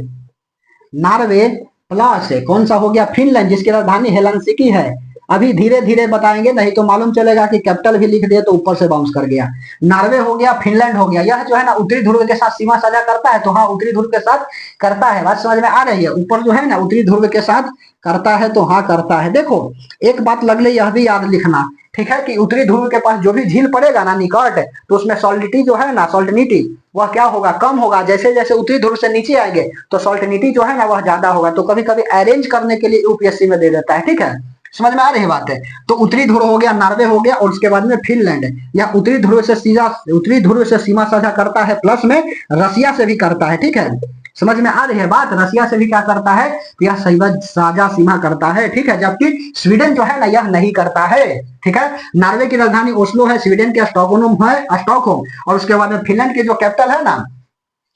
[SPEAKER 1] नॉर्वे प्लस कौन सा हो गया, फिनलैंड, जिसकी राजधानी हेलसिंकी है। अभी धीरे धीरे बताएंगे, नहीं तो मालूम चलेगा कि कैपिटल भी लिख दिए तो ऊपर से बाउंस कर गया। नॉर्वे हो गया, फिनलैंड हो गया। यह जो है ना उत्तरी ध्रुव के साथ सीमा साझा करता है, तो हाँ उत्तरी ध्रुव के साथ करता है। बात समझ में आ रही है? ऊपर जो है ना उत्तरी ध्रुव के साथ करता है, तो हाँ करता है। देखो एक बात लगले यह भी याद लिखना, ठीक है, कि उत्तरी ध्रुव के पास जो भी झील पड़ेगा ना निकट, तो उसमें सॉल्टिटी जो है ना, सॉल्टिनिटी वह क्या होगा, कम होगा। जैसे जैसे उत्तरी ध्रुव से नीचे आएंगे तो सॉल्टिनिटी जो है ना वह ज्यादा होगा। तो कभी कभी अरेंज करने के लिए यूपीएससी में दे देता है, ठीक है। समझ में आ रही बात है? तो उत्तरी ध्रुव हो गया, नॉर्वे हो गया, और उसके बाद में फिनलैंड। या उत्तरी ध्रुव से सीधा, उत्तरी ध्रुव से सीमा साझा करता है, प्लस में रसिया से भी करता है, ठीक है। समझ में आ रही है बात? रसिया से भी क्या करता है, यह साझा सीमा करता है, ठीक है। जबकि स्वीडन जो है ना यह नहीं करता है, ठीक है। नॉर्वे की राजधानी ओस्लो है, स्वीडन के स्टॉकहोम है, स्टॉकहोम, और उसके बाद में फिनलैंड की जो कैपिटल है ना,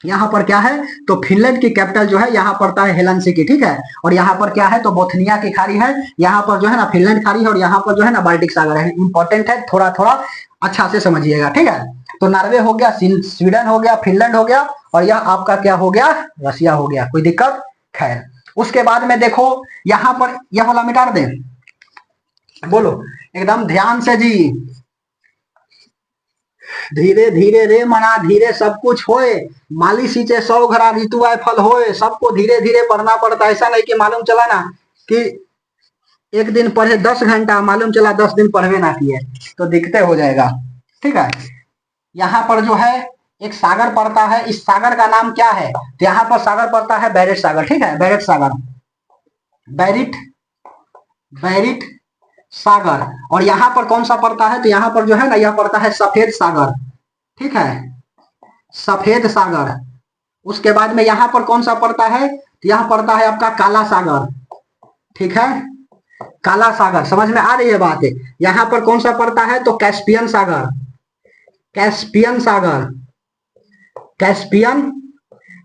[SPEAKER 1] यहाँ पर क्या है, तो फिनलैंड की कैपिटल जो है यहाँ पड़ता है हेलसिंकी, ठीक है। और यहाँ पर क्या है, तो बोथनिया की खाड़ी है। यहाँ पर जो है ना फिनलैंड खाड़ी है, और यहाँ पर जो है ना बाल्टिक सागर है। इंपॉर्टेंट है, थोड़ा थोड़ा अच्छा से समझिएगा, ठीक है। तो नॉर्वे हो गया, स्वीडन हो गया, फिनलैंड हो गया, और यह आपका क्या हो गया, रसिया हो गया। कोई दिक्कत? खैर, उसके बाद में देखो यहाँ पर यह वाला मिटा दे, बोलो एकदम ध्यान से जी। धीरे धीरे रे मना, धीरे सब कुछ होए, माली सींचे 100 घड़ा ऋतु आए फल होए। सबको धीरे धीरे पढ़ना पड़ता है। ऐसा नहीं कि मालूम चला ना कि एक दिन पढ़े 10 घंटा, मालूम चला 10 दिन पढ़वे ना किए तो दिक्कत हो जाएगा, ठीक है। यहाँ पर जो है एक सागर पड़ता है, इस सागर का नाम क्या है, तो यहाँ पर सागर पड़ता है बैरेट सागर, ठीक है। बैरेट सागर, बैरिट, बैरिट सागर। और यहाँ पर कौन सा पड़ता है, तो यहाँ पर जो है ना यह पड़ता है सफेद सागर, ठीक है, सफेद सागर। उसके बाद में यहाँ पर कौन सा पड़ता है, तो यहाँ पड़ता है आपका काला सागर, ठीक है, काला सागर। समझ में आ रही है बात? यहाँ पर कौन सा पड़ता है, तो कैस्पियन सागर, कैस्पियन सागर, कैस्पियन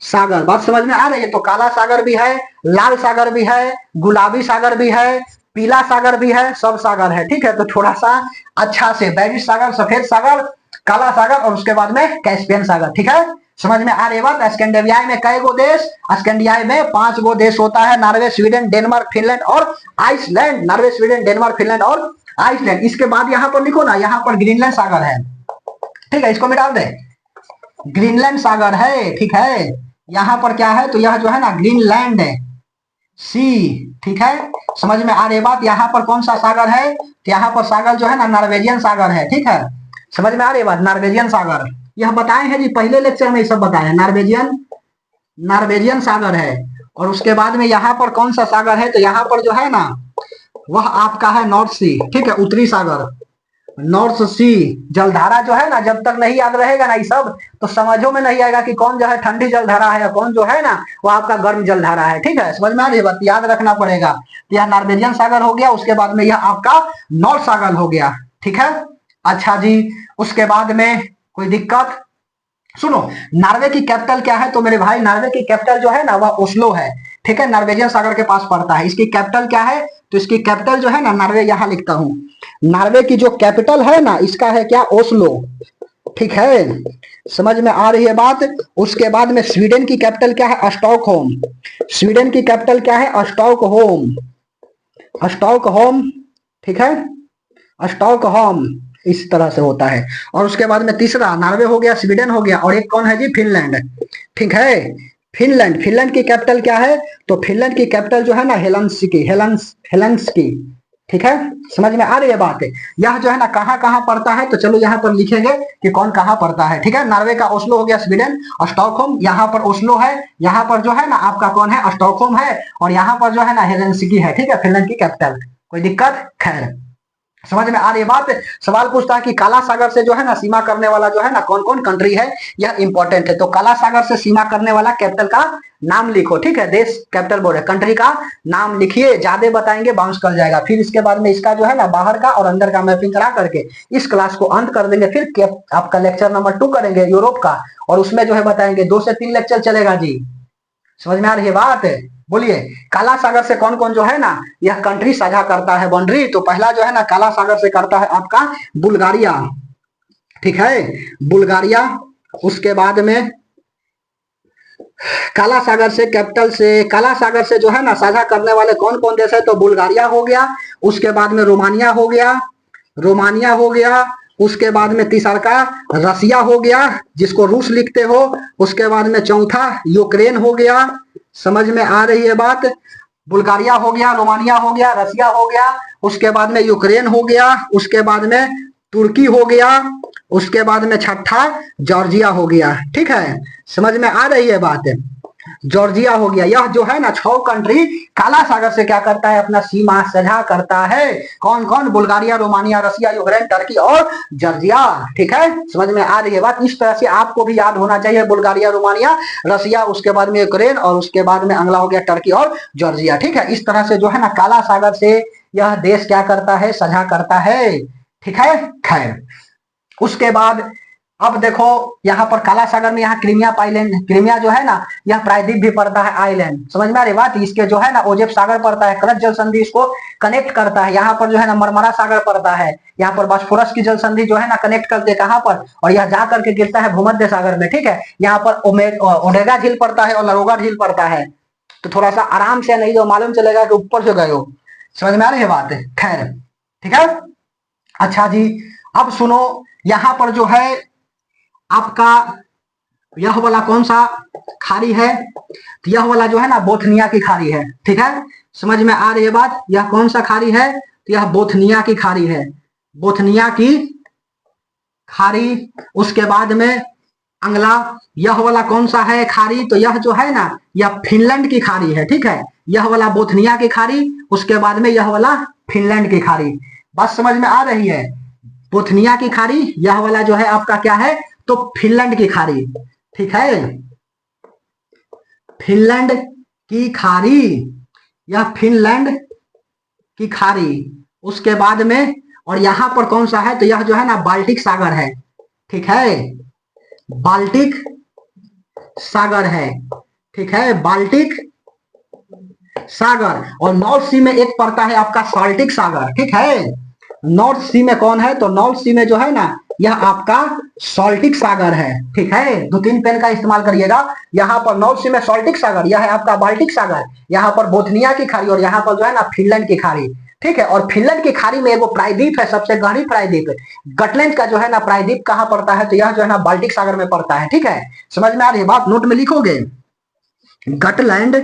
[SPEAKER 1] सागर। बात समझ में आ रही है? तो काला सागर भी है, लाल सागर भी है, गुलाबी सागर भी है, पीला सागर भी है, सब सागर है, ठीक है। तो थोड़ा सा अच्छा से बैरिट सागर, सफेद सागर, काला सागर, और उसके बाद में कैस्पियन सागर, ठीक है। समझ में आ रही बात? स्कैंडिनेविया में कई गो देश, स्कैंडिनेविया में 5 गो देश होता है, नॉर्वे, स्वीडन, डेनमार्क, फिनलैंड और Iceland. Norway, Sweden, Denmark, Finland और आइसलैंड। इसके बाद यहाँ पर लिखो ना, यहाँ पर ग्रीनलैंड सागर है, ठीक है, इसको मिटा दे, ग्रीनलैंड सागर है, ठीक है। यहाँ पर क्या है, तो यह जो है ना ग्रीनलैंड सी, ठीक है। समझ में आ रही बात? यहाँ पर कौन सा सागर है, तो यहाँ पर सागर जो है ना नॉर्वेजियन सागर है, ठीक है। समझ में आ रही बात? नॉर्वेजियन सागर, यह बताए हैं जी पहले लेक्चर में, सब बताए हैं। नॉर्वेजियन, नॉर्वेजियन सागर है। और उसके बाद में यहाँ पर कौन सा सागर है, तो यहाँ पर जो है ना वह आपका है नॉर्थ सी, ठीक है, उत्तरी सागर, नॉर्थ सी। जलधारा जो है ना, जब तक नहीं याद रहेगा ना ये सब, तो समझो में नहीं आएगा कि कौन जो है ठंडी जलधारा है या कौन जो है ना वो आपका गर्म जलधारा है, ठीक है। समझ में आ रही है बात? याद रखना पड़ेगा। तो यह नॉर्वेजियन सागर हो गया, उसके बाद में यह आपका नॉर्थ सागर हो गया, ठीक है। अच्छा जी, उसके बाद में कोई दिक्कत? सुनो, नॉर्वे की कैपिटल क्या है, तो मेरे भाई नॉर्वे की कैपिटल जो है ना वह ओस्लो है, ठीक है। नॉर्वेजियन सागर के पास पड़ता है। इसकी कैपिटल क्या है, तो इसकी कैपिटल जो है ना, नॉर्वे, यहां लिखता हूं, नॉर्वे की जो कैपिटल है ना इसका है क्या, ओस्लो, ठीक है, समझ में आ रही है बात। उसके बाद में स्वीडन की कैपिटल क्या है? स्टॉकहोम। स्वीडन की कैपिटल क्या है? स्टॉकहोम। स्टॉकहोम, ठीक है, स्टॉकहोम, इस तरह से होता है। और उसके बाद में तीसरा नॉर्वे हो गया, स्वीडन हो गया, और एक कौन है जी? फिनलैंड। ठीक है, फिनलैंड। फिनलैंड की कैपिटल क्या है? तो फिनलैंड की कैपिटल जो है ना हेलंसिकी, हेलंसिकी। ठीक है, समझ में आ रही है बात। यह जो है ना कहाँ कहाँ पड़ता है, तो चलो यहाँ पर लिखेंगे कि कौन कहाँ पड़ता है। ठीक है, नॉर्वे का ओस्लो हो गया, स्वीडन, स्टॉकहोम, यहाँ पर ओस्लो है, यहाँ पर जो है ना आपका कौन है? स्टॉकहोम है, और यहाँ पर जो है ना हेलंसिकी है। ठीक है, फिनलैंड की कैपिटल। कोई दिक्कत? खैर, समझ में आ रही है बात। सवाल पूछता है कि काला सागर से जो है ना सीमा करने वाला जो है ना कौन कौन कंट्री है, यह इंपॉर्टेंट है। तो काला सागर से सीमा करने वाला कैपिटल का नाम लिखो। ठीक है, देश कैपिटल बोल रहे, कंट्री का नाम लिखिए, ज्यादा बताएंगे बाउंस कर जाएगा। फिर इसके बाद में इसका जो है ना बाहर का और अंदर का मैपिंग करा करके इस क्लास को अंत कर देंगे। फिर आपका लेक्चर नंबर 2 करेंगे यूरोप का, और उसमें जो है बताएंगे 2 से 3 लेक्चर चलेगा जी। समझ में आ रही है बात? बोलिए, काला सागर से कौन कौन जो है ना यह कंट्री साझा करता है बाउंड्री? तो पहला जो है ना काला सागर से करता है आपका बुल्गारिया। ठीक है, बुल्गारिया। उसके बाद में काला सागर से कैपिटल से, काला सागर से जो है ना साझा करने वाले कौन कौन देश है? तो बुल्गारिया हो गया, उसके बाद में रोमानिया हो गया, रोमानिया हो गया, उसके बाद में तीसरा का रसिया हो गया, जिसको रूस लिखते हो, उसके बाद में चौथा यूक्रेन हो गया। समझ में आ रही है बात? बुल्गारिया हो गया, रोमानिया हो गया, रसिया हो गया, उसके बाद में यूक्रेन हो गया, उसके बाद में तुर्की हो गया, उसके बाद में छठा जॉर्जिया हो गया। ठीक है, समझ में आ रही है बात? जॉर्जिया हो गया। यह जो है ना 6 कंट्री काला सागर से क्या करता है? अपना सीमा साझा करता है। कौन कौन? बुल्गारिया, रोमानिया, रसिया, यूक्रेन, टर्की और जॉर्जिया। ठीक है, समझ में आ रही है बात। इस तरह से आपको भी याद होना चाहिए, बुल्गारिया, रोमानिया, रसिया, उसके बाद में यूक्रेन, और उसके बाद में अगला हो गया टर्की और जॉर्जिया। ठीक है, इस तरह से जो है ना काला सागर से यह देश क्या करता है? साझा करता है। ठीक है, खैर, उसके बाद अब देखो यहाँ पर काला सागर में यहाँ क्रीमिया आइलैंड, क्रीमिया जो है ना यह प्रायद्वीप भी पड़ता है, आइलैंड। समझ में आ रही बात? इसके जो है ना ओजेप सागर पड़ता है, करत जल संधि इसको कनेक्ट करता है। यहाँ पर जो है ना मरमरा सागर पड़ता है, यहाँ पर बॉस्फोरस की जल संधि जो है ना कनेक्ट करते हैं कहाँ पर? और यह जा करके गिरता है भूमध्य सागर में। ठीक है, यहाँ पर ओडेगा झील पड़ता है और लरोगा झील पड़ता है। तो थोड़ा सा आराम से, नहीं तो मालूम चलेगा कि ऊपर से गए हो। समझ में आ रही है बात? खैर, ठीक है, अच्छा जी, अब सुनो, यहाँ पर जो है आपका यह वाला कौन सा खाड़ी है? तो यह वाला जो है ना बोथनिया की खाड़ी है। ठीक है, समझ में आ रही है बात? यह कौन सा खाड़ी है? तो यह बोथनिया की खाड़ी है, बोथनिया की खाड़ी। उसके बाद में अगला यह वाला कौन सा है खाड़ी? तो यह जो है ना यह फिनलैंड की खाड़ी है। ठीक है, यह वाला बोथनिया की खाड़ी, उसके बाद में यह वाला फिनलैंड की खाड़ी। बात समझ में आ रही है? बोथनिया की खाड़ी, यह वाला जो है आपका क्या है? तो फिनलैंड की खाड़ी। ठीक है, फिनलैंड की खाड़ी, यह फिनलैंड की खाड़ी। उसके बाद में और यहां पर कौन सा है? तो यह जो है ना बाल्टिक सागर है। ठीक है, बाल्टिक सागर है। ठीक है, बाल्टिक सागर। और नॉर्थ सी में एक पड़ता है आपका साल्टिक सागर। ठीक है, नॉर्थ सी में कौन है? तो नॉर्थ सी में जो है ना यह आपका सॉल्टिक सागर है। ठीक है, 2-3 पेन का इस्तेमाल करिएगा। यहाँ पर नॉर्थ सी में सॉल्टिक सागर, यह है आपका बाल्टिक सागर, यहाँ पर बोथनिया की खाड़ी, और यहाँ पर जो है ना फिनलैंड की खाड़ी। ठीक है, और फिनलैंड की खाड़ी में एगो प्रायद्वीप है, सबसे गहरी प्रायद्वीप, गटलैंड का जो है ना प्रायद्वीप कहाँ पड़ता है? तो यह जो है ना बाल्टिक सागर में पड़ता है। ठीक है, समझ में आ रही है बात? नोट में लिखोगे, गटलैंड,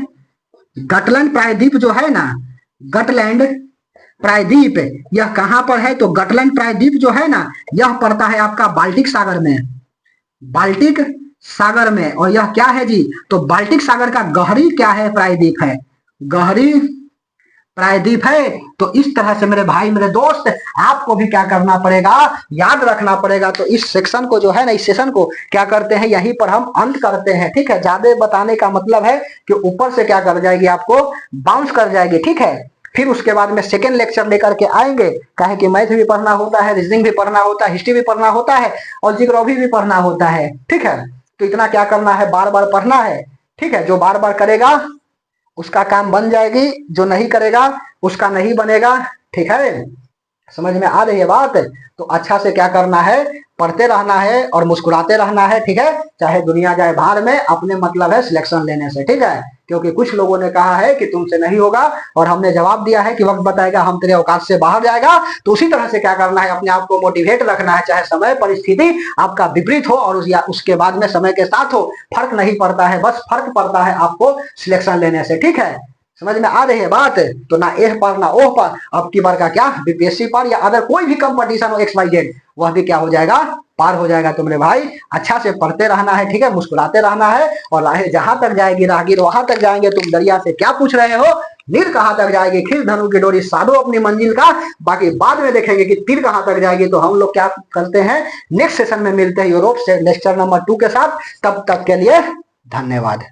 [SPEAKER 1] गटलैंड प्रायद्वीप जो है ना, गटलैंड प्रायद्वीप, यह कहां पर है? तो गटलैंड प्रायद्वीप जो है ना यह पड़ता है आपका बाल्टिक सागर में, बाल्टिक सागर में। और यह क्या है जी? तो बाल्टिक सागर का गहरी क्या है? प्रायद्वीप है, गहरी प्रायद्वीप है। तो इस तरह से मेरे भाई, मेरे दोस्त, आपको भी क्या करना पड़ेगा? याद रखना पड़ेगा। तो इस सेक्शन को जो है ना, इस सेशन को क्या करते हैं, यहीं पर हम अंत करते हैं। ठीक है, ज्यादा बताने का मतलब है कि ऊपर से क्या कर जाएगी, आपको बाउंस कर जाएगी। ठीक है, फिर उसके बाद में सेकेंड लेक्चर लेकर के आएंगे, कहे कि मैथ भी पढ़ना होता है, रीजनिंग भी पढ़ना होता है, हिस्ट्री भी पढ़ना होता है, और जियोग्राफी भी पढ़ना होता है। ठीक है, तो इतना क्या करना है, बार बार पढ़ना है। ठीक है, जो बार बार करेगा उसका काम बन जाएगी, जो नहीं करेगा उसका नहीं बनेगा। ठीक है, समझ में आ रही है बात? तो अच्छा से क्या करना है, पढ़ते रहना है और मुस्कुराते रहना है, ठीक है, चाहे दुनिया जाए भाड़ में, अपने मतलब है सिलेक्शन लेने से, ठीक है। क्योंकि कुछ लोगों ने कहा है कि तुमसे नहीं होगा, और हमने जवाब दिया है कि वक्त बताएगा, हम तेरे औकात से बाहर जाएगा। तो उसी तरह से क्या करना है, अपने आप को मोटिवेट रखना है, चाहे समय परिस्थिति आपका विपरीत हो और उसके बाद में समय के साथ हो, फर्क नहीं पड़ता है, बस फर्क पड़ता है आपको सिलेक्शन लेने से, ठीक है। समझ में आ रही है बात? तो ना एह पर ना ओह पर, अब की बार का क्या बीपीएससी पर या अदर कोई भी कंपटीशन हो XYZ, वह भी क्या हो जाएगा, पार हो जाएगा तुम्हारे भाई। अच्छा से पढ़ते रहना है, ठीक है, मुस्कुराते रहना है, और राहें जहां तक जाएगी राहगीर वहां तक जाएंगे। तुम दरिया से क्या पूछ रहे हो, नीर कहां तक जाएगी, खींच धनु की डोरी साधो अपनी मंजिल का। बाकी बाद में देखेंगे कि तीर कहां तक जाएगी। तो हम लोग क्या करते हैं, नेक्स्ट सेशन में मिलते हैं यूरोप से लेक्चर नंबर 2 के साथ। तब तक के लिए धन्यवाद।